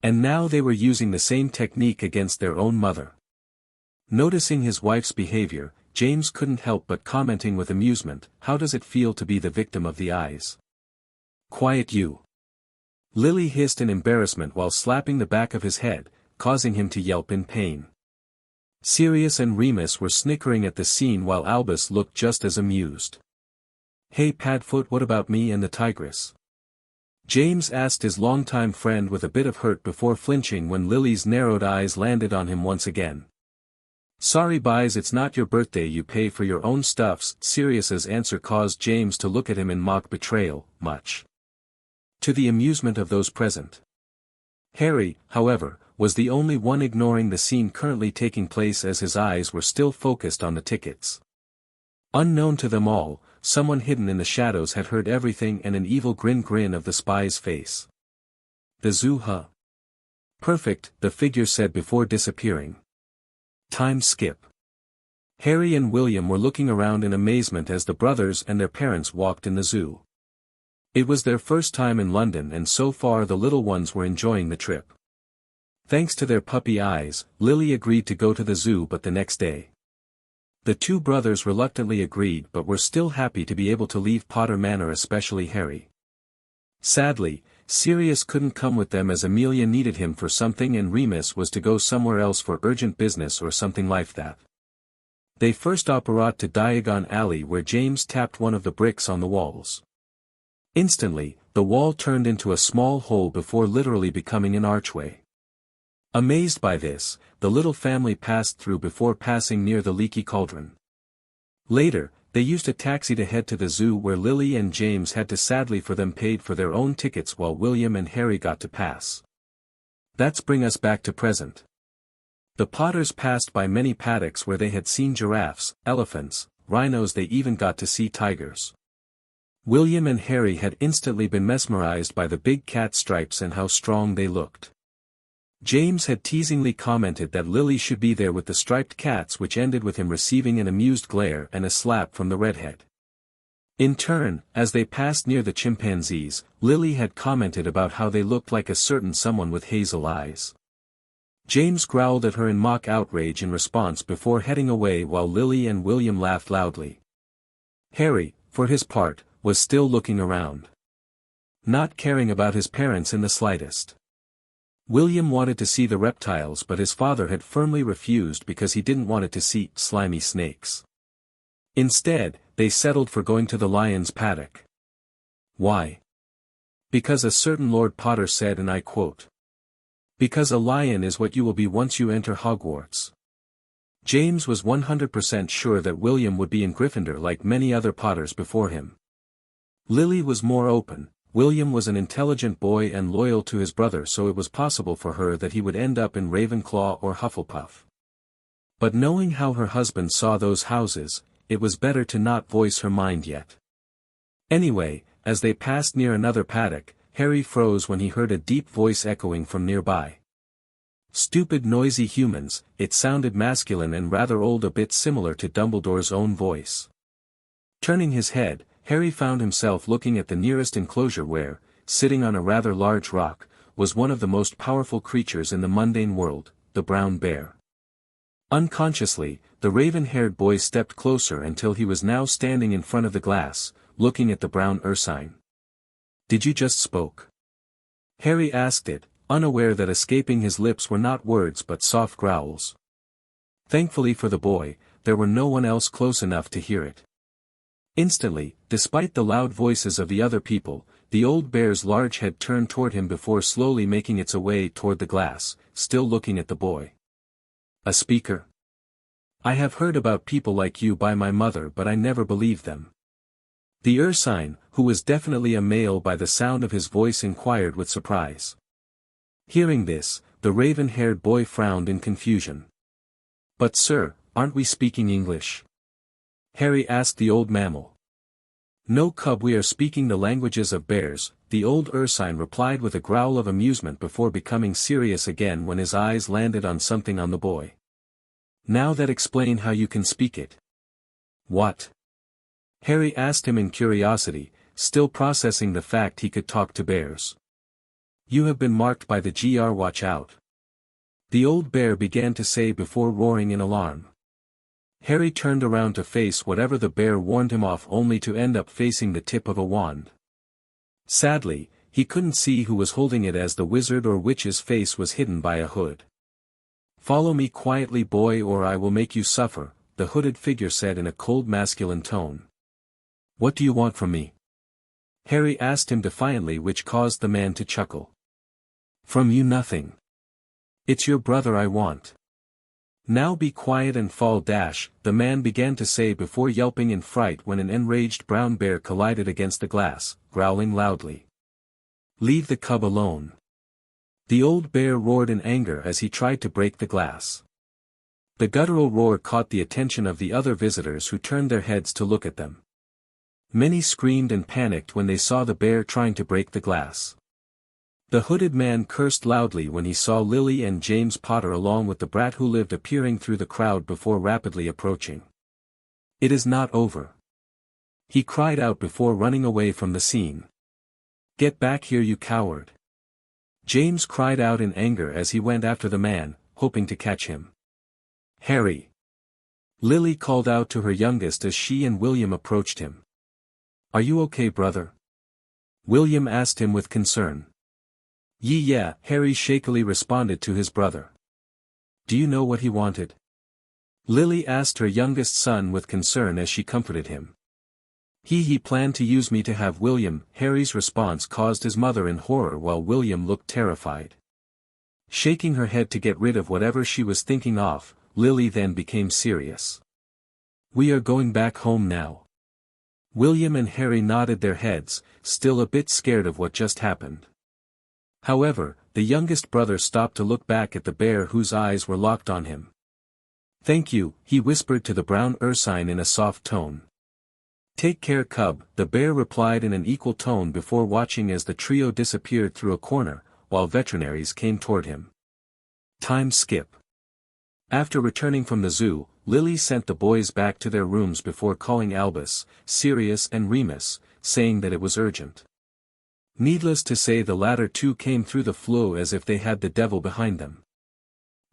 And now they were using the same technique against their own mother. Noticing his wife's behavior, James couldn't help but commenting with amusement, "How does it feel to be the victim of the eyes?" "Quiet you!" Lily hissed in embarrassment while slapping the back of his head, causing him to yelp in pain. Sirius and Remus were snickering at the scene while Albus looked just as amused. "Hey Padfoot, what about me and the tigress?" James asked his longtime friend with a bit of hurt before flinching when Lily's narrowed eyes landed on him once again. "Sorry Buys, it's not your birthday, you pay for your own stuffs." Sirius's answer caused James to look at him in mock betrayal, much to the amusement of those present. Harry, however, was the only one ignoring the scene currently taking place as his eyes were still focused on the tickets. Unknown to them all, someone hidden in the shadows had heard everything, and an evil grin of the spy's face. "The zoo, huh? Perfect," the figure said before disappearing. Time skip. Harry and William were looking around in amazement as the brothers and their parents walked in the zoo. It was their first time in London, and so far the little ones were enjoying the trip. Thanks to their puppy eyes, Lily agreed to go to the zoo, but the next day. The two brothers reluctantly agreed, but were still happy to be able to leave Potter Manor, especially Harry. Sadly, Sirius couldn't come with them as Amelia needed him for something and Remus was to go somewhere else for urgent business or something like that. They first apparat to Diagon Alley, where James tapped one of the bricks on the walls. Instantly, the wall turned into a small hole before literally becoming an archway. Amazed by this, the little family passed through before passing near the leaky cauldron. Later, they used a taxi to head to the zoo, where Lily and James had to sadly for them paid for their own tickets while William and Harry got to pass. That's bring us back to present. The Potters passed by many paddocks where they had seen giraffes, elephants, rhinos, they even got to see tigers. William and Harry had instantly been mesmerized by the big cat stripes and how strong they looked. James had teasingly commented that Lily should be there with the striped cats, which ended with him receiving an amused glare and a slap from the redhead. In turn, as they passed near the chimpanzees, Lily had commented about how they looked like a certain someone with hazel eyes. James growled at her in mock outrage in response before heading away, while Lily and William laughed loudly. Harry, for his part, was still looking around, not caring about his parents in the slightest. William wanted to see the reptiles, but his father had firmly refused because he didn't want to see slimy snakes. Instead, they settled for going to the lion's paddock. Why? Because a certain Lord Potter said, and I quote, "Because a lion is what you will be once you enter Hogwarts." James was 100% sure that William would be in Gryffindor like many other Potters before him. Lily was more open. William was an intelligent boy and loyal to his brother, so it was possible for her that he would end up in Ravenclaw or Hufflepuff. But knowing how her husband saw those houses, it was better to not voice her mind yet. Anyway, as they passed near another paddock, Harry froze when he heard a deep voice echoing from nearby. "Stupid noisy humans," it sounded masculine and rather old, a bit similar to Dumbledore's own voice. Turning his head, Harry found himself looking at the nearest enclosure where, sitting on a rather large rock, was one of the most powerful creatures in the mundane world, the brown bear. Unconsciously, the raven-haired boy stepped closer until he was now standing in front of the glass, looking at the brown ursine. "Did you just spoke?" Harry asked it, unaware that escaping his lips were not words but soft growls. Thankfully for the boy, there were no one else close enough to hear it. Instantly, despite the loud voices of the other people, the old bear's large head turned toward him before slowly making its way toward the glass, still looking at the boy. "A speaker? I have heard about people like you by my mother, but I never believed them." The ursine, who was definitely a male by the sound of his voice, inquired with surprise. Hearing this, the raven-haired boy frowned in confusion. "But sir, aren't we speaking English?" Harry asked the old mammal. "No cub, we are speaking the languages of bears," the old ursine replied with a growl of amusement before becoming serious again when his eyes landed on something on the boy. "Now that explain how you can speak it." "What?" Harry asked him in curiosity, still processing the fact he could talk to bears. "You have been marked by the GR, watch out," the old bear began to say before roaring in alarm. Harry turned around to face whatever the bear warned him off, only to end up facing the tip of a wand. Sadly, he couldn't see who was holding it as the wizard or witch's face was hidden by a hood. "Follow me quietly, boy, or I will make you suffer," the hooded figure said in a cold masculine tone. What do you want from me? Harry asked him defiantly, which caused the man to chuckle. From you nothing. It's your brother I want. Now be quiet and fall dash, the man began to say before yelping in fright when an enraged brown bear collided against the glass, growling loudly. Leave the cub alone. The old bear roared in anger as he tried to break the glass. The guttural roar caught the attention of the other visitors, who turned their heads to look at them. Many screamed and panicked when they saw the bear trying to break the glass. The hooded man cursed loudly when he saw Lily and James Potter along with the brat who lived appearing through the crowd before rapidly approaching. It is not over. He cried out before running away from the scene. Get back here, you coward. James cried out in anger as he went after the man, hoping to catch him. Harry. Lily called out to her youngest as she and William approached him. Are you okay, brother? William asked him with concern. Yeah, Harry shakily responded to his brother. Do you know what he wanted? Lily asked her youngest son with concern as she comforted him. He planned to use me to have William. Harry's response caused his mother in horror while William looked terrified. Shaking her head to get rid of whatever she was thinking of, Lily then became serious. We are going back home now. William and Harry nodded their heads, still a bit scared of what just happened. However, the youngest brother stopped to look back at the bear whose eyes were locked on him. Thank you, he whispered to the brown ursine in a soft tone. Take care, cub, the bear replied in an equal tone before watching as the trio disappeared through a corner, while veterinaries came toward him. Time skip. After returning from the zoo, Lily sent the boys back to their rooms before calling Albus, Sirius and Remus, saying that it was urgent. Needless to say, the latter two came through the floor as if they had the devil behind them.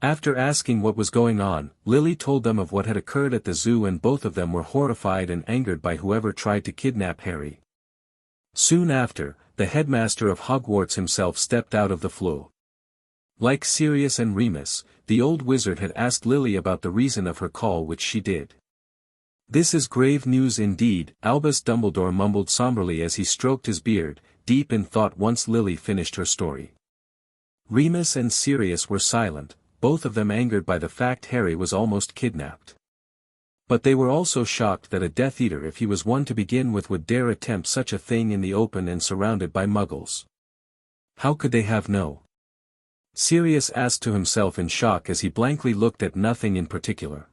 After asking what was going on, Lily told them of what had occurred at the zoo, and both of them were horrified and angered by whoever tried to kidnap Harry. Soon after, the headmaster of Hogwarts himself stepped out of the floor. Like Sirius and Remus, the old wizard had asked Lily about the reason of her call, which she did. This is grave news indeed, Albus Dumbledore mumbled somberly as he stroked his beard, deep in thought once Lily finished her story. Remus and Sirius were silent, both of them angered by the fact Harry was almost kidnapped. But they were also shocked that a Death Eater, if he was one to begin with, would dare attempt such a thing in the open and surrounded by muggles. How could they have known? Sirius asked to himself in shock as he blankly looked at nothing in particular.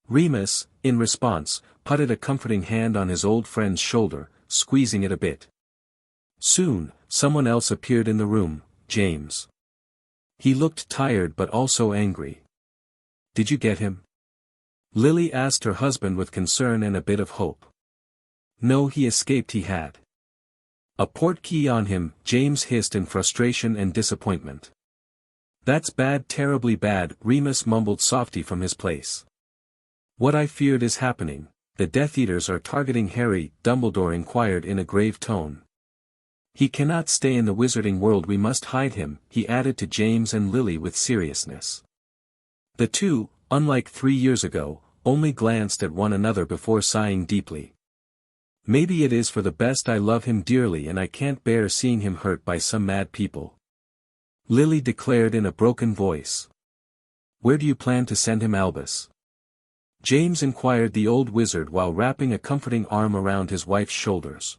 Remus, in response, putted a comforting hand on his old friend's shoulder, squeezing it a bit. Soon, someone else appeared in the room, James. He looked tired but also angry. Did you get him? Lily asked her husband with concern and a bit of hope. No, he escaped. He had a portkey on him, James hissed in frustration and disappointment. That's bad, terribly bad, Remus mumbled softly from his place. What I feared is happening. The Death Eaters are targeting Harry, Dumbledore inquired in a grave tone. He cannot stay in the wizarding world, we must hide him, he added to James and Lily with seriousness. The two, unlike 3 years ago, only glanced at one another before sighing deeply. Maybe it is for the best. I love him dearly and I can't bear seeing him hurt by some mad people. Lily declared in a broken voice. Where do you plan to send him, Albus? James inquired the old wizard while wrapping a comforting arm around his wife's shoulders.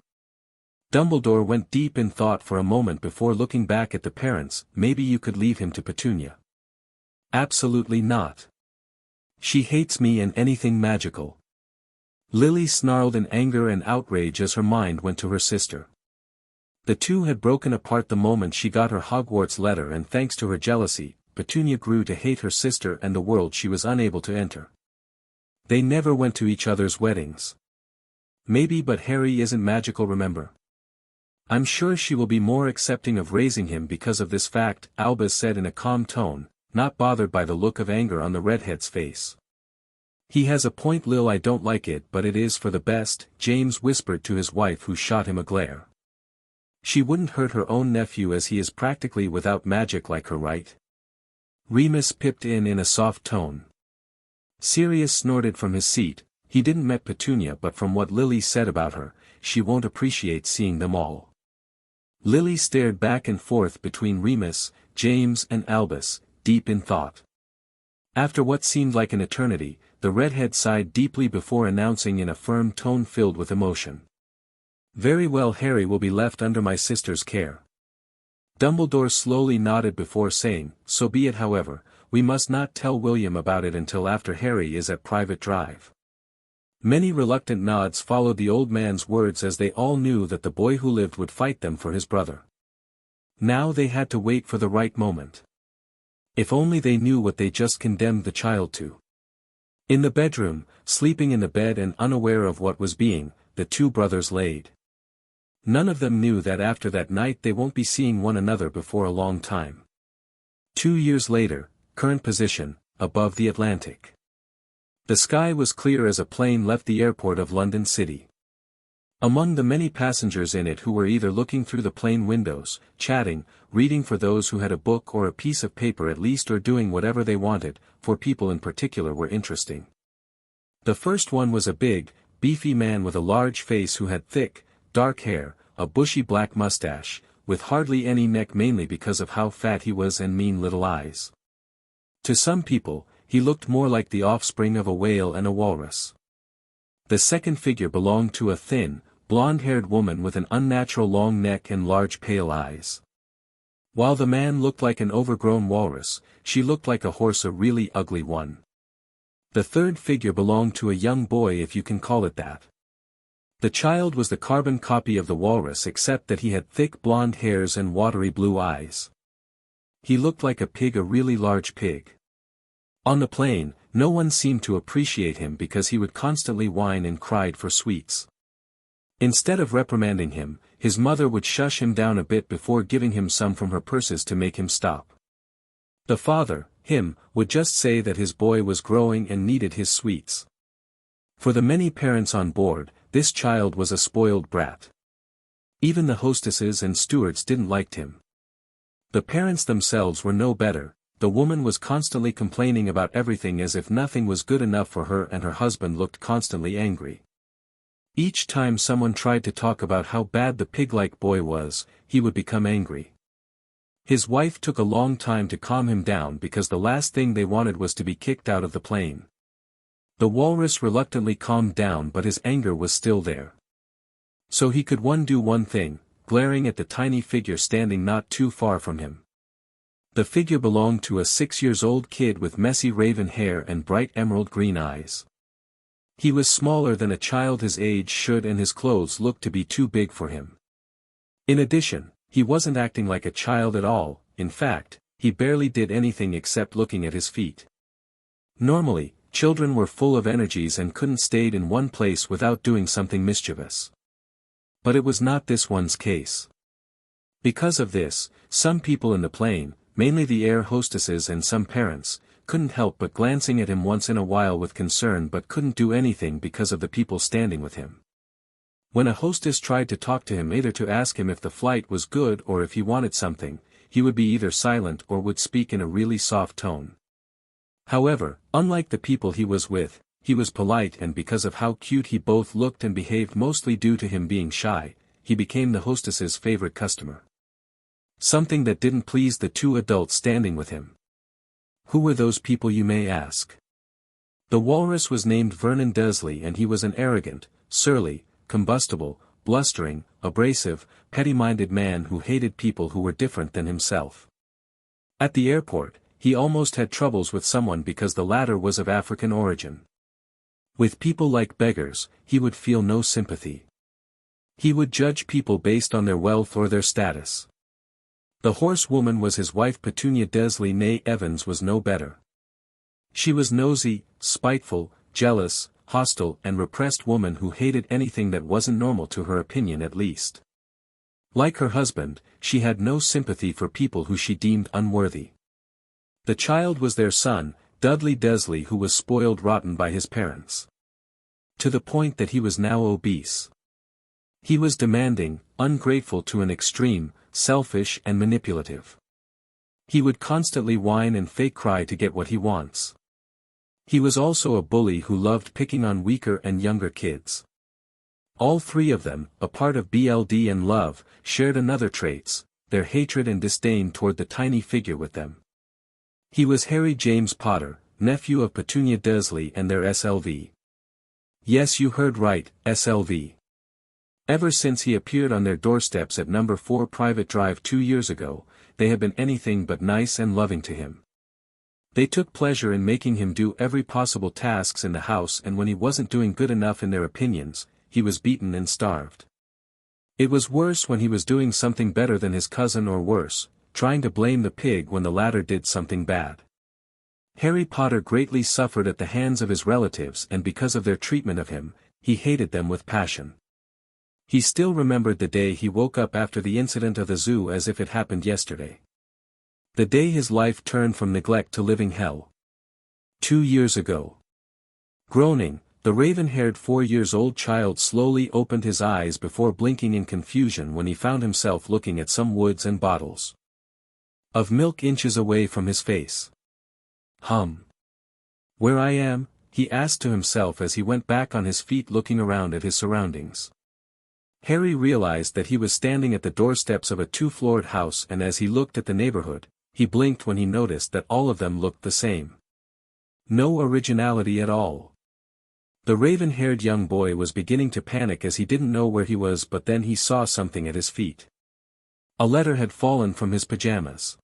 Dumbledore went deep in thought for a moment before looking back at the parents. Maybe you could leave him to Petunia. Absolutely not. She hates me and anything magical. Lily snarled in anger and outrage as her mind went to her sister. The two had broken apart the moment she got her Hogwarts letter, and thanks to her jealousy, Petunia grew to hate her sister and the world she was unable to enter. They never went to each other's weddings. Maybe, but Harry isn't magical, remember? I'm sure she will be more accepting of raising him because of this fact, Albus said in a calm tone, not bothered by the look of anger on the redhead's face. He has a point, Lil. I don't like it, but it is for the best, James whispered to his wife, who shot him a glare. She wouldn't hurt her own nephew as he is practically without magic like her, right? Remus pipped in a soft tone. Sirius snorted from his seat, he didn't met Petunia, but from what Lily said about her, she won't appreciate seeing them all. Lily stared back and forth between Remus, James and Albus, deep in thought. After what seemed like an eternity, the redhead sighed deeply before announcing in a firm tone filled with emotion. "Very well, Harry will be left under my sister's care." Dumbledore slowly nodded before saying, "So be it. However, we must not tell William about it until after Harry is at private drive." Many reluctant nods followed the old man's words, as they all knew that the boy who lived would fight them for his brother. Now they had to wait for the right moment. If only they knew what they just condemned the child to. In the bedroom, sleeping in the bed and unaware of what was being, the two brothers laid. None of them knew that after that night they won't be seeing one another before a long time. 2 years later, current position, above the Atlantic. The sky was clear as a plane left the airport of London City. Among the many passengers in it who were either looking through the plane windows, chatting, reading for those who had a book or a piece of paper at least, or doing whatever they wanted, 4 people in particular were interesting. The first one was a big, beefy man with a large face who had thick, dark hair, a bushy black mustache, with hardly any neck, mainly because of how fat he was, and mean little eyes. To some people, he looked more like the offspring of a whale and a walrus. The second figure belonged to a thin, blonde-haired woman with an unnatural long neck and large pale eyes. While the man looked like an overgrown walrus, she looked like a horse, a really ugly one. The third figure belonged to a young boy, if you can call it that. The child was the carbon copy of the walrus, except that he had thick blonde hairs and watery blue eyes. He looked like a pig, a really large pig. On the plane, no one seemed to appreciate him because he would constantly whine and cried for sweets. Instead of reprimanding him, his mother would shush him down a bit before giving him some from her purses to make him stop. The father, him, would just say that his boy was growing and needed his sweets. For the many parents on board, this child was a spoiled brat. Even the hostesses and stewards didn't like him. The parents themselves were no better. The woman was constantly complaining about everything as if nothing was good enough for her, and her husband looked constantly angry. Each time someone tried to talk about how bad the pig-like boy was, he would become angry. His wife took a long time to calm him down because the last thing they wanted was to be kicked out of the plane. The walrus reluctantly calmed down, but his anger was still there. So he could do one thing, glaring at the tiny figure standing not too far from him. The figure belonged to a 6-year-old kid with messy raven hair and bright emerald green eyes. He was smaller than a child his age should, and his clothes looked to be too big for him. In addition, he wasn't acting like a child at all. In fact, he barely did anything except looking at his feet. Normally, children were full of energies and couldn't stay in one place without doing something mischievous. But it was not this one's case. Because of this, some people in the plane, mainly the air hostesses and some parents, couldn't help but glancing at him once in a while with concern, but couldn't do anything because of the people standing with him. When a hostess tried to talk to him, either to ask him if the flight was good or if he wanted something, he would be either silent or would speak in a really soft tone. However, unlike the people he was with, he was polite, and because of how cute he both looked and behaved, mostly due to him being shy, he became the hostess's favorite customer. Something that didn't please the 2 adults standing with him. Who were those people, you may ask? The walrus was named Vernon Dursley, and he was an arrogant, surly, combustible, blustering, abrasive, petty-minded man who hated people who were different than himself. At the airport, he almost had troubles with someone because the latter was of African origin. With people like beggars, he would feel no sympathy. He would judge people based on their wealth or their status. The horsewoman was his wife Petunia Dursley, née Evans, was no better. She was nosy, spiteful, jealous, hostile, and repressed woman who hated anything that wasn't normal to her opinion, at least. Like her husband, she had no sympathy for people who she deemed unworthy. The child was their son, Dudley Dursley, who was spoiled rotten by his parents. To the point that he was now obese. He was demanding, ungrateful to an extreme, selfish and manipulative. He would constantly whine and fake cry to get what he wants. He was also a bully who loved picking on weaker and younger kids. All three of them, a part of BLD and love, shared another traits, their hatred and disdain toward the tiny figure with them. He was Harry James Potter, nephew of Petunia Dursley and their SLV. Yes, you heard right, SLV. Ever since he appeared on their doorsteps at number 4 Private Drive 2 years ago, they have been anything but nice and loving to him. They took pleasure in making him do every possible tasks in the house, and when he wasn't doing good enough in their opinions, he was beaten and starved. It was worse when he was doing something better than his cousin, or worse, trying to blame the pig when the latter did something bad. Harry Potter greatly suffered at the hands of his relatives, and because of their treatment of him, he hated them with passion. He still remembered the day he woke up after the incident of the zoo as if it happened yesterday. The day his life turned from neglect to living hell. 2 years ago. Groaning, the raven-haired 4-year-old child slowly opened his eyes before blinking in confusion when he found himself looking at some woods and bottles of milk inches away from his face. Where I am? He asked to himself as he went back on his feet, looking around at his surroundings. Harry realized that he was standing at the doorsteps of a 2-floored house, and as he looked at the neighborhood, he blinked when he noticed that all of them looked the same. No originality at all. The raven-haired young boy was beginning to panic as he didn't know where he was, but then he saw something at his feet. A letter had fallen from his pajamas.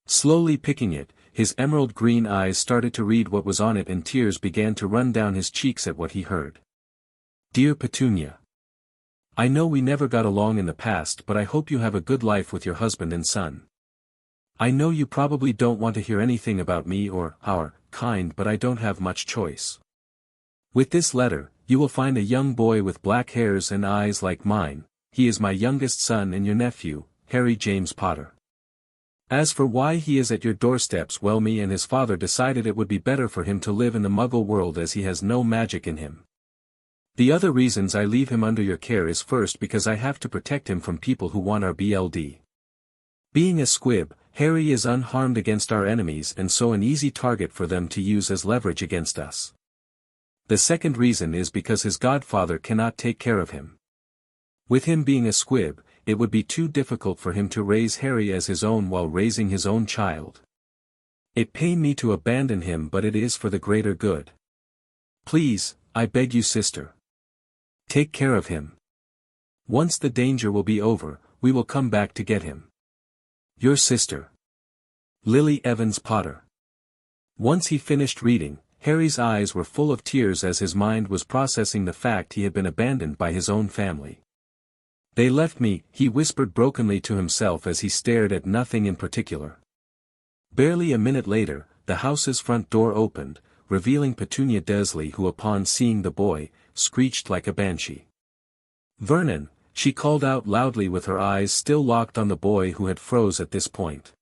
Slowly picking it, his emerald green eyes started to read what was on it, and tears began to run down his cheeks at what he heard. Dear Petunia, I know we never got along in the past, but I hope you have a good life with your husband and son. I know you probably don't want to hear anything about me or our kind, but I don't have much choice. With this letter, you will find a young boy with black hairs and eyes like mine. He is my youngest son and your nephew, Harry James Potter. As for why he is at your doorsteps, well, me and his father decided it would be better for him to live in the Muggle world as he has no magic in him. The other reasons I leave him under your care is first because I have to protect him from people who want our BLD. Being a squib, Harry is unharmed against our enemies and so an easy target for them to use as leverage against us. The second reason is because his godfather cannot take care of him. With him being a squib, it would be too difficult for him to raise Harry as his own while raising his own child. It pains me to abandon him, but it is for the greater good. Please, I beg you, sister. Take care of him. Once the danger will be over, we will come back to get him. Your sister, Lily Evans Potter. Once he finished reading, Harry's eyes were full of tears as his mind was processing the fact he had been abandoned by his own family. They left me, he whispered brokenly to himself as he stared at nothing in particular. Barely a minute later, the house's front door opened, revealing Petunia Dursley, who upon seeing the boy, screeched like a banshee. Vernon, she called out loudly with her eyes still locked on the boy who had froze at this point.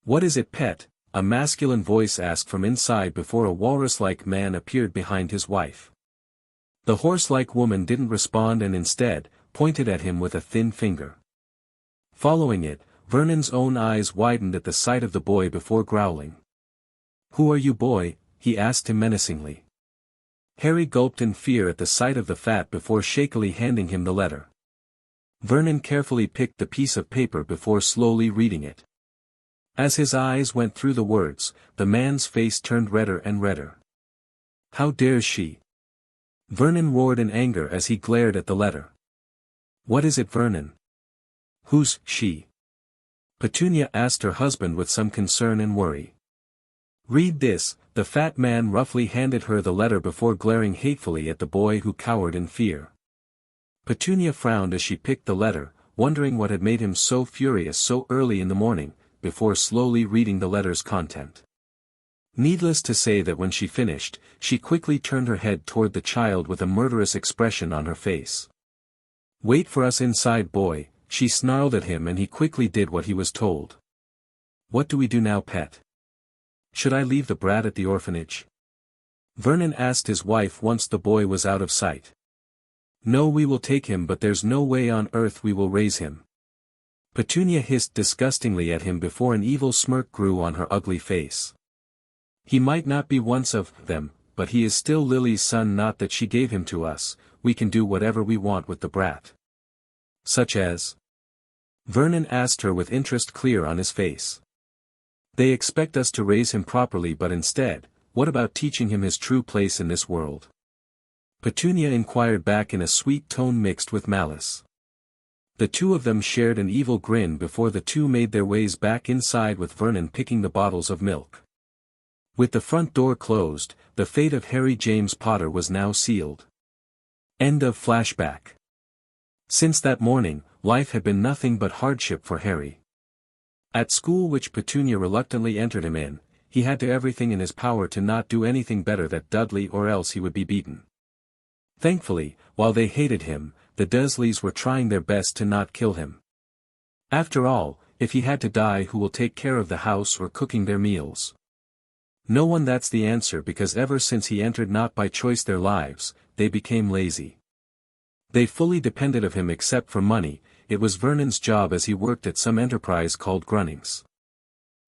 What is it, pet? A masculine voice asked from inside before a walrus-like man appeared behind his wife. The horse-like woman didn't respond and instead, pointed at him with a thin finger. Following it, Vernon's own eyes widened at the sight of the boy before growling. Who are you, boy? He asked him menacingly. Harry gulped in fear at the sight of the fat before shakily handing him the letter. Vernon carefully picked the piece of paper before slowly reading it. As his eyes went through the words, the man's face turned redder and redder. How dares she? Vernon roared in anger as he glared at the letter. What is it, Vernon? Who's she? Petunia asked her husband with some concern and worry. Read this, the fat man roughly handed her the letter before glaring hatefully at the boy who cowered in fear. Petunia frowned as she picked the letter, wondering what had made him so furious so early in the morning, before slowly reading the letter's content. Needless to say that when she finished, she quickly turned her head toward the child with a murderous expression on her face. Wait for us inside, boy, she snarled at him, and he quickly did what he was told. What do we do now, pet? Should I leave the brat at the orphanage? Vernon asked his wife once the boy was out of sight. No, we will take him, but there's no way on earth we will raise him. Petunia hissed disgustingly at him before an evil smirk grew on her ugly face. He might not be one of them, but he is still Lily's son, not that she gave him to us, we can do whatever we want with the brat. Such as? Vernon asked her with interest clear on his face. They expect us to raise him properly, but instead, what about teaching him his true place in this world? Petunia inquired back in a sweet tone mixed with malice. The two of them shared an evil grin before the two made their ways back inside with Vernon picking the bottles of milk. With the front door closed, the fate of Harry James Potter was now sealed. End of flashback. Since that morning, life had been nothing but hardship for Harry. At school, which Petunia reluctantly entered him in, he had to everything in his power to not do anything better than Dudley, or else he would be beaten. Thankfully, while they hated him, the Dursleys were trying their best to not kill him. After all, if he had to die, who will take care of the house or cooking their meals? No one. That's the answer, because ever since he entered not by choice their lives, they became lazy. They fully depended of him except for money. It was Vernon's job as he worked at some enterprise called Grunnings.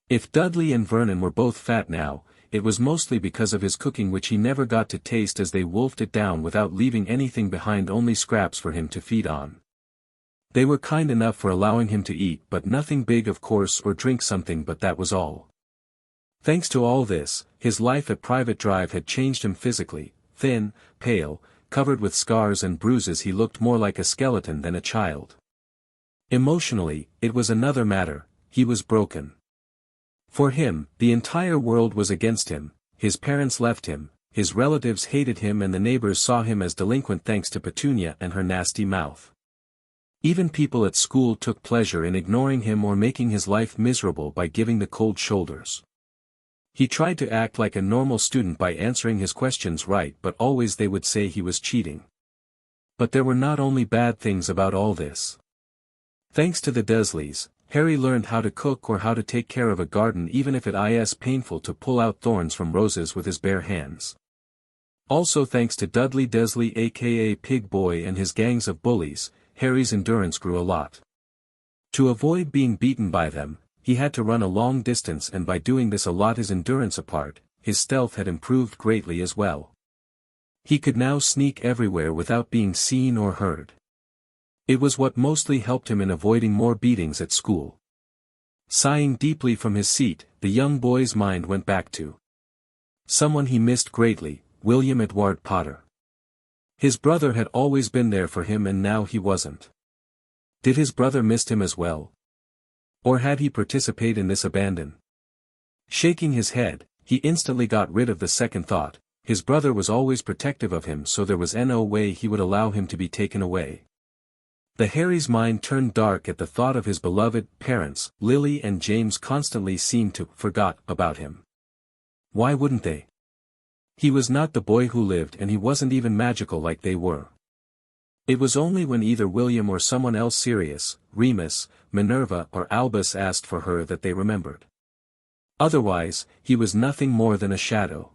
If Dudley and Vernon were both fat now, it was mostly because of his cooking, which he never got to taste as they wolfed it down without leaving anything behind, only scraps for him to feed on. They were kind enough for allowing him to eat, but nothing big of course, or drink something, but that was all. Thanks to all this, his life at Private Drive had changed him physically. Thin, pale, covered with scars and bruises, he looked more like a skeleton than a child. Emotionally, it was another matter. He was broken. For him, the entire world was against him. His parents left him, his relatives hated him, and the neighbors saw him as delinquent thanks to Petunia and her nasty mouth. Even people at school took pleasure in ignoring him or making his life miserable by giving the cold shoulders. He tried to act like a normal student by answering his questions right, but always they would say he was cheating. But there were not only bad things about all this. Thanks to the Dursleys, Harry learned how to cook or how to take care of a garden, even if it is painful to pull out thorns from roses with his bare hands. Also thanks to Dudley Dursley aka Pig Boy and his gangs of bullies, Harry's endurance grew a lot. To avoid being beaten by them, he had to run a long distance, and by doing this a lot, his endurance apart, his stealth had improved greatly as well. He could now sneak everywhere without being seen or heard. It was what mostly helped him in avoiding more beatings at school. Sighing deeply from his seat, the young boy's mind went back to someone he missed greatly, William Edward Potter. His brother had always been there for him, and now he wasn't. Did his brother miss him as well? Or had he participated in this abandon? Shaking his head, he instantly got rid of the second thought. His brother was always protective of him, so there was no way he would allow him to be taken away. The Harry's mind turned dark at the thought of his beloved parents. Lily and James constantly seemed to forget about him. Why wouldn't they? He was not the boy who lived, and he wasn't even magical like they were. It was only when either William or someone else, Sirius, Remus, Minerva or Albus, asked for her that they remembered. Otherwise, he was nothing more than a shadow.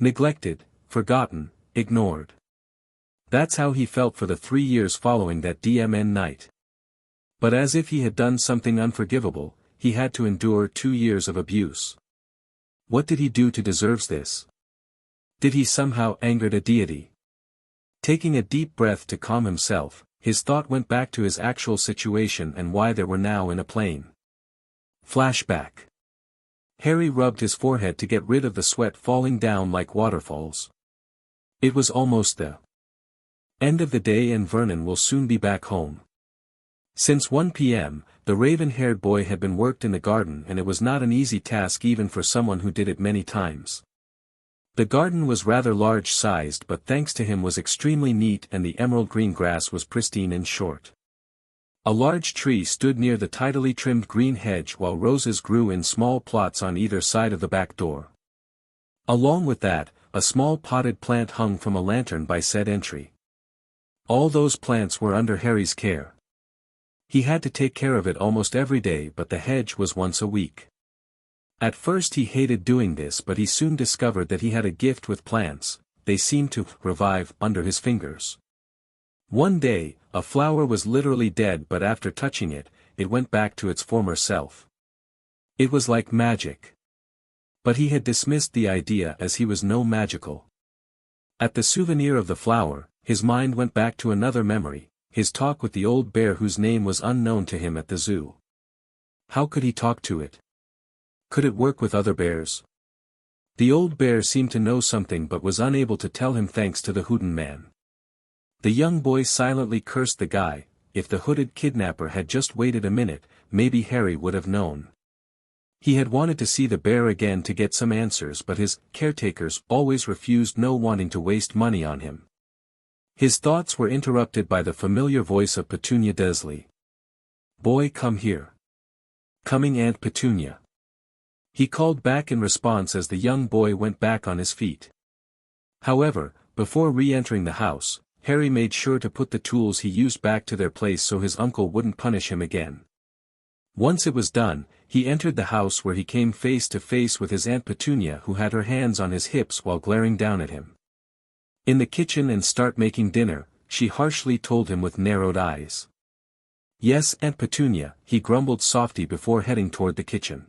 Neglected, forgotten, ignored. That's how he felt for the 3 years following that DMN night. But as if he had done something unforgivable, he had to endure 2 years of abuse. What did he do to deserve this? Did he somehow anger the deity? Taking a deep breath to calm himself, his thought went back to his actual situation and why they were now in a plane. Flashback. Harry rubbed his forehead to get rid of the sweat falling down like waterfalls. It was almost the end of the day, and Vernon will soon be back home. Since 1 p.m., the raven-haired boy had been worked in the garden, and it was not an easy task even for someone who did it many times. The garden was rather large-sized, but thanks to him was extremely neat, and the emerald green grass was pristine and short. A large tree stood near the tidily trimmed green hedge, while roses grew in small plots on either side of the back door. Along with that, a small potted plant hung from a lantern by said entry. All those plants were under Harry's care. He had to take care of it almost every day, but the hedge was once a week. At first he hated doing this, but he soon discovered that he had a gift with plants. They seemed to revive under his fingers. One day, a flower was literally dead, but after touching it, it went back to its former self. It was like magic. But he had dismissed the idea as he was no magical. At the souvenir of the flower, his mind went back to another memory, his talk with the old bear whose name was unknown to him at the zoo. How could he talk to it? Could it work with other bears? The old bear seemed to know something but was unable to tell him thanks to the Hoodin man. The young boy silently cursed the guy. If the hooded kidnapper had just waited a minute, maybe Harry would have known. He had wanted to see the bear again to get some answers, but his caretakers always refused, no wanting to waste money on him. His thoughts were interrupted by the familiar voice of Petunia Dursley. "Boy, come here." "Coming, Aunt Petunia." He called back in response as the young boy went back on his feet. However, before re-entering the house, Harry made sure to put the tools he used back to their place so his uncle wouldn't punish him again. Once it was done, he entered the house where he came face to face with his Aunt Petunia, who had her hands on his hips while glaring down at him. "In the kitchen and start making dinner," she harshly told him with narrowed eyes. "Yes, Aunt Petunia," he grumbled softly before heading toward the kitchen.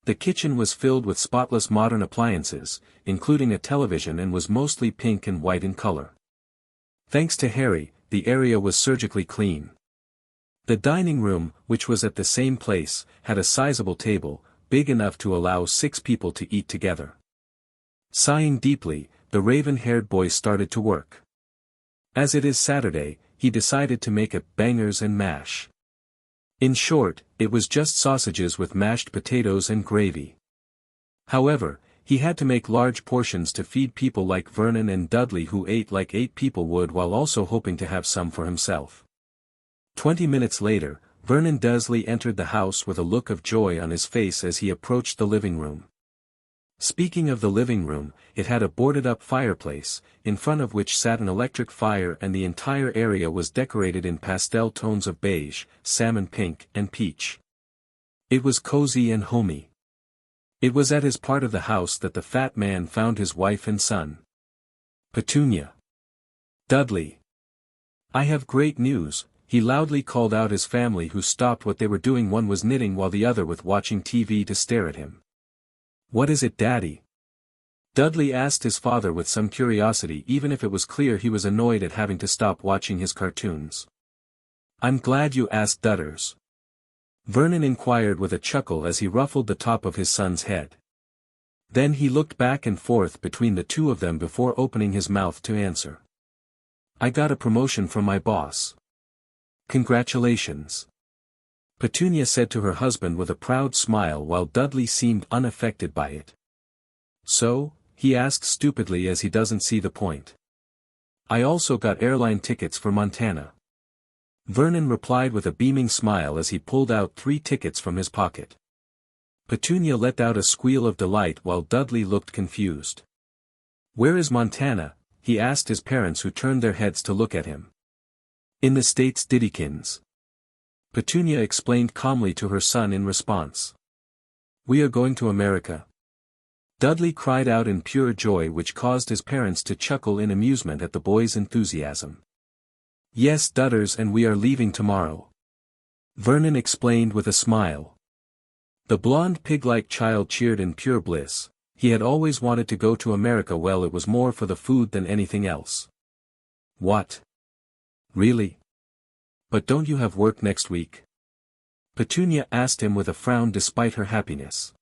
The kitchen was filled with spotless modern appliances, including a television, and was mostly pink and white in color. Thanks to Harry, the area was surgically clean. The dining room, which was at the same place, had a sizable table, big enough to allow 6 people to eat together. Sighing deeply, the raven-haired boy started to work. As it is Saturday, he decided to make a bangers and mash. In short, it was just sausages with mashed potatoes and gravy. However, he had to make large portions to feed people like Vernon and Dudley, who ate like 8 people would, while also hoping to have some for himself. 20 minutes later, Vernon Dursley entered the house with a look of joy on his face as he approached the living room. Speaking of the living room, it had a boarded-up fireplace, in front of which sat an electric fire, and the entire area was decorated in pastel tones of beige, salmon pink, and peach. It was cozy and homey. It was at his part of the house that the fat man found his wife and son. "Petunia. Dudley. I have great news," he loudly called out his family, who stopped what they were doing. One was knitting while the other was watching TV to stare at him. "What is it, Daddy?" Dudley asked his father with some curiosity, even if it was clear he was annoyed at having to stop watching his cartoons. "I'm glad you asked, Dudders," Vernon inquired with a chuckle as he ruffled the top of his son's head. Then he looked back and forth between the two of them before opening his mouth to answer. "I got a promotion from my boss." "Congratulations," Petunia said to her husband with a proud smile, while Dudley seemed unaffected by it. "So?" he asked stupidly, as he doesn't see the point. "I also got airline tickets for Montana," Vernon replied with a beaming smile as he pulled out 3 tickets from his pocket. Petunia let out a squeal of delight while Dudley looked confused. "Where is Montana?" he asked his parents, who turned their heads to look at him. "In the States, Diddykins," Petunia explained calmly to her son in response. "We are going to America," Dudley cried out in pure joy, which caused his parents to chuckle in amusement at the boy's enthusiasm. "Yes, Dudders, and we are leaving tomorrow," Vernon explained with a smile. The blonde pig-like child cheered in pure bliss. He had always wanted to go to America. Well, it was more for the food than anything else. "What? Really? But don't you have work next week?" Petunia asked him with a frown despite her happiness.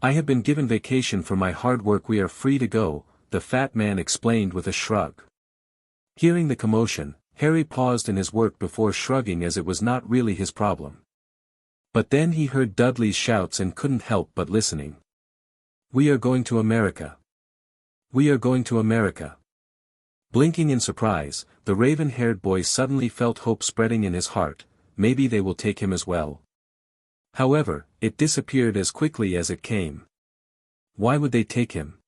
"I have been given vacation for my hard work. We are free to go," the fat man explained with a shrug. Hearing the commotion, Harry paused in his work before shrugging, as it was not really his problem. But then he heard Dudley's shouts and couldn't help but listening. "We are going to America. We are going to America." Blinking in surprise, the raven-haired boy suddenly felt hope spreading in his heart. Maybe they will take him as well. However, it disappeared as quickly as it came. Why would they take him?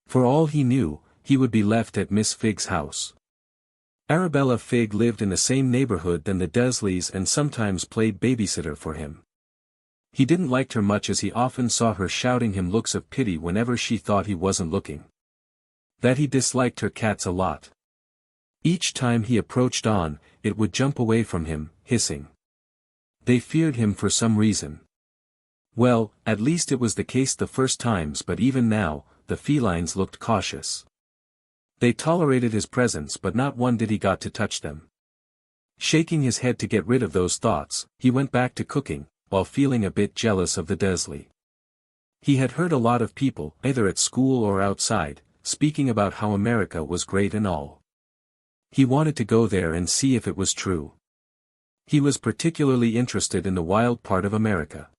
For all he knew, he would be left at Miss Fig's house. Arabella Fig lived in the same neighborhood than the Dursleys and sometimes played babysitter for him. He didn't like her much, as he often saw her shouting him looks of pity whenever she thought he wasn't looking. That he disliked her cats a lot. Each time he approached on, it would jump away from him, hissing. They feared him for some reason. Well, at least it was the case the first times, but even now, the felines looked cautious. They tolerated his presence, but not one did he got to touch them. Shaking his head to get rid of those thoughts, he went back to cooking, while feeling a bit jealous of the Dursley. He had heard a lot of people, either at school or outside, speaking about how America was great and all. He wanted to go there and see if it was true. He was particularly interested in the wild part of America.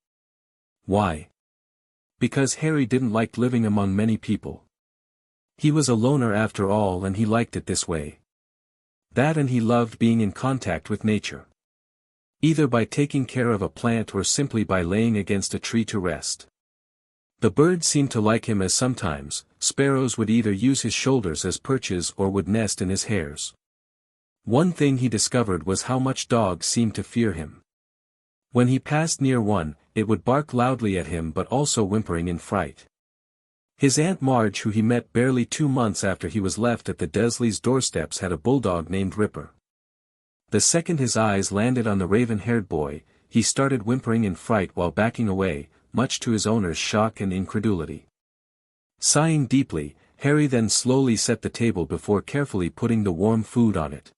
Why? Because Harry didn't like living among many people. He was a loner after all, and he liked it this way. That, and he loved being in contact with nature. Either by taking care of a plant or simply by laying against a tree to rest. The birds seemed to like him, as sometimes, sparrows would either use his shoulders as perches or would nest in his hairs. One thing he discovered was how much dogs seemed to fear him. When he passed near one, it would bark loudly at him, but also whimpering in fright. His Aunt Marge, who he met barely 2 months after he was left at the Dursleys' doorsteps, had a bulldog named Ripper. The second his eyes landed on the raven-haired boy, he started whimpering in fright while backing away, much to his owner's shock and incredulity. Sighing deeply, Harry then slowly set the table before carefully putting the warm food on it.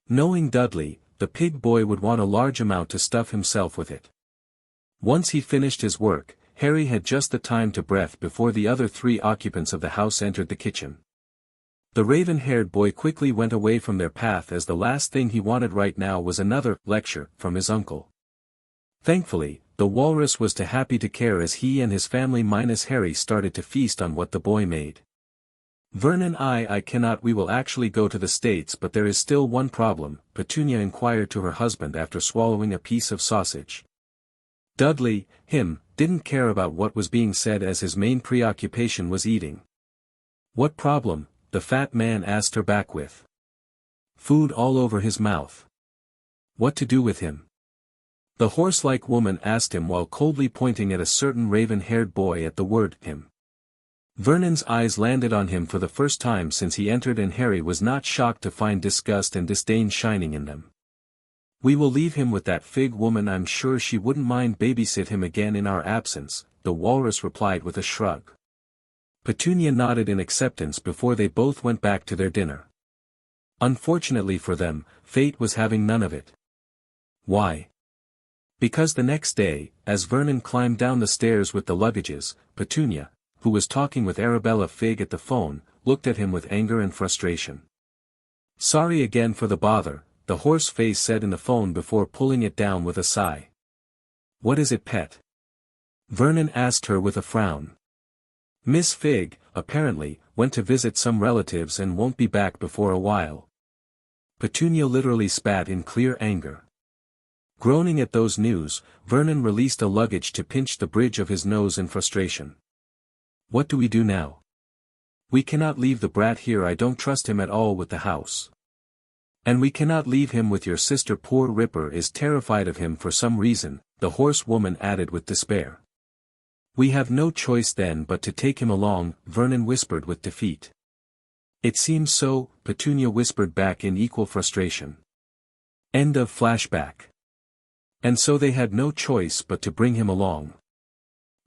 Knowing Dudley, the pig boy would want a large amount to stuff himself with it. Once he finished his work, Harry had just the time to breath before the other 3 occupants of the house entered the kitchen. The raven-haired boy quickly went away from their path, as the last thing he wanted right now was another lecture from his uncle. Thankfully, the walrus was too happy to care, as he and his family minus Harry started to feast on what the boy made. Vernon, I cannot. We will actually go to the States, but there is still one problem, Petunia inquired to her husband after swallowing a piece of sausage. Dudley, didn't care about what was being said, as his main preoccupation was eating. What problem? The fat man asked her back with. Food all over his mouth. What to do with him? The horse-like woman asked him while coldly pointing at a certain raven-haired boy at the word him. Vernon's eyes landed on him for the first time since he entered, and Harry was not shocked to find disgust and disdain shining in them. We will leave him with that fig woman. I'm sure she wouldn't mind babysit him again in our absence, the walrus replied with a shrug. Petunia nodded in acceptance before they both went back to their dinner. Unfortunately for them, fate was having none of it. Why? Because the next day, as Vernon climbed down the stairs with the luggages, Petunia, who was talking with Arabella Fig at the phone, looked at him with anger and frustration. Sorry again for the bother, the horse face said in the phone before pulling it down with a sigh. What is it, pet? Vernon asked her with a frown. Miss Fig, apparently, went to visit some relatives and won't be back before a while. Petunia literally spat in clear anger. Groaning at those news, Vernon released a luggage to pinch the bridge of his nose in frustration. What do we do now? We cannot leave the brat here. I don't trust him at all with the house. And we cannot leave him with your sister. Poor Ripper is terrified of him for some reason, the horsewoman added with despair. We have no choice then but to take him along, Vernon whispered with defeat. It seems so, Petunia whispered back in equal frustration. End of flashback. And so they had no choice but to bring him along.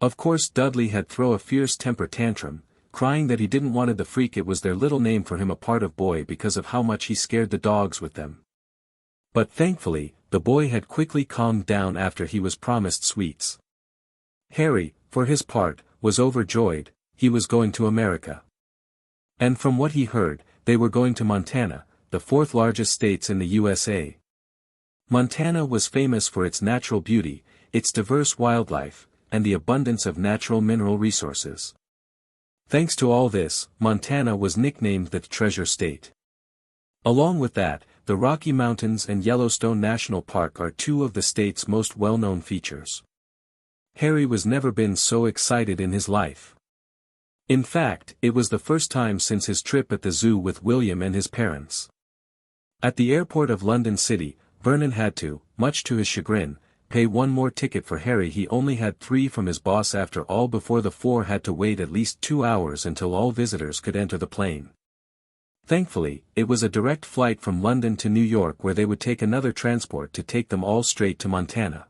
Of course Dudley had thrown a fierce temper tantrum, crying that he didn't wanted the freak. It was their little name for him, a part of boy, because of how much he scared the dogs with them. But thankfully, the boy had quickly calmed down after he was promised sweets. Harry, for his part, was overjoyed. He was going to America. And from what he heard, they were going to Montana, the 4th largest state in the USA. Montana was famous for its natural beauty, its diverse wildlife, and the abundance of natural mineral resources. Thanks to all this, Montana was nicknamed the Treasure State. Along with that, the Rocky Mountains and Yellowstone National Park are 2 of the state's most well-known features. Harry was never been so excited in his life. In fact, it was the first time since his trip at the zoo with William and his parents. At the airport of London City, Vernon had to, much to his chagrin, pay 1 more ticket for Harry. He only had 3 from his boss after all. Before the 4 had to wait at least 2 hours until all visitors could enter the plane. Thankfully, it was a direct flight from London to New York, where they would take another transport to take them all straight to Montana.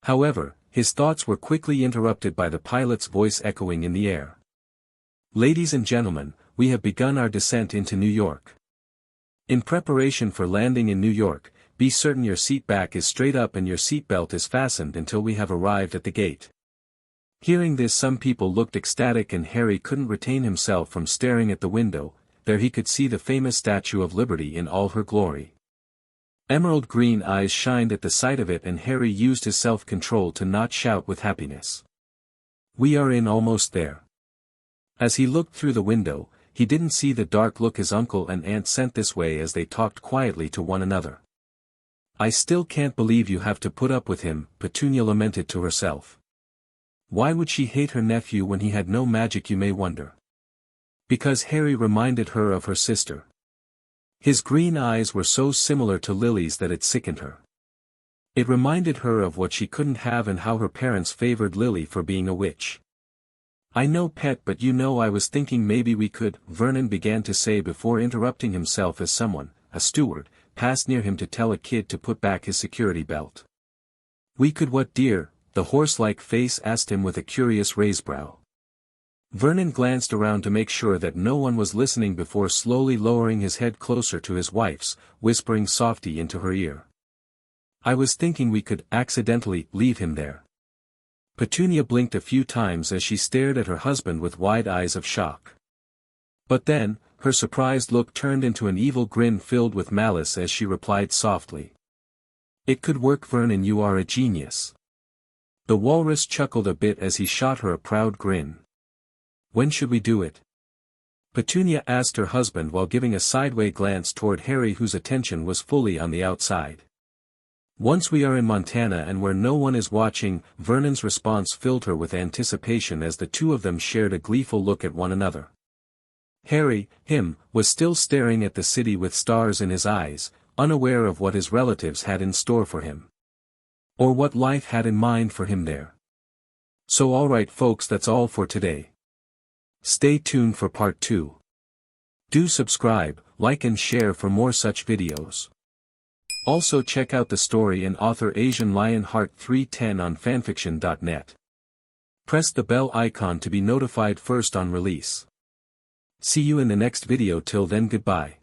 However, his thoughts were quickly interrupted by the pilot's voice echoing in the air. "Ladies and gentlemen, we have begun our descent into New York. In preparation for landing in New York, be certain your seat back is straight up and your seatbelt is fastened until we have arrived at the gate." Hearing this, some people looked ecstatic and Harry couldn't retain himself from staring at the window. There he could see the famous Statue of Liberty in all her glory. Emerald green eyes shined at the sight of it and Harry used his self-control to not shout with happiness. "We are in almost there." As he looked through the window, he didn't see the dark look his uncle and aunt sent this way as they talked quietly to one another. "I still can't believe you have to put up with him," Petunia lamented to herself. Why would she hate her nephew when he had no magic, you may wonder? Because Harry reminded her of her sister. His green eyes were so similar to Lily's that it sickened her. It reminded her of what she couldn't have and how her parents favored Lily for being a witch. "I know, pet, but you know, I was thinking maybe we could," Vernon began to say before interrupting himself as someone, a steward, passed near him to tell a kid to put back his security belt. "We could what, dear?" the horse-like face asked him with a curious raised brow. Vernon glanced around to make sure that no one was listening before slowly lowering his head closer to his wife's, whispering softly into her ear. "I was thinking we could accidentally leave him there." Petunia blinked a few times as she stared at her husband with wide eyes of shock. But then, her surprised look turned into an evil grin filled with malice as she replied softly. "It could work, Vernon, you are a genius." The walrus chuckled a bit as he shot her a proud grin. "When should we do it?" Petunia asked her husband while giving a sideway glance toward Harry, whose attention was fully on the outside. "Once we are in Montana and where no one is watching," Vernon's response filled her with anticipation as the two of them shared a gleeful look at one another. Harry, was still staring at the city with stars in his eyes, unaware of what his relatives had in store for him. Or what life had in mind for him there. So alright folks, that's all for today. Stay tuned for part 2. Do subscribe, like and share for more such videos. Also check out the story and author Asian Lionheart 310 on fanfiction.net. Press the bell icon to be notified first on release. See you in the next video. Till then, goodbye.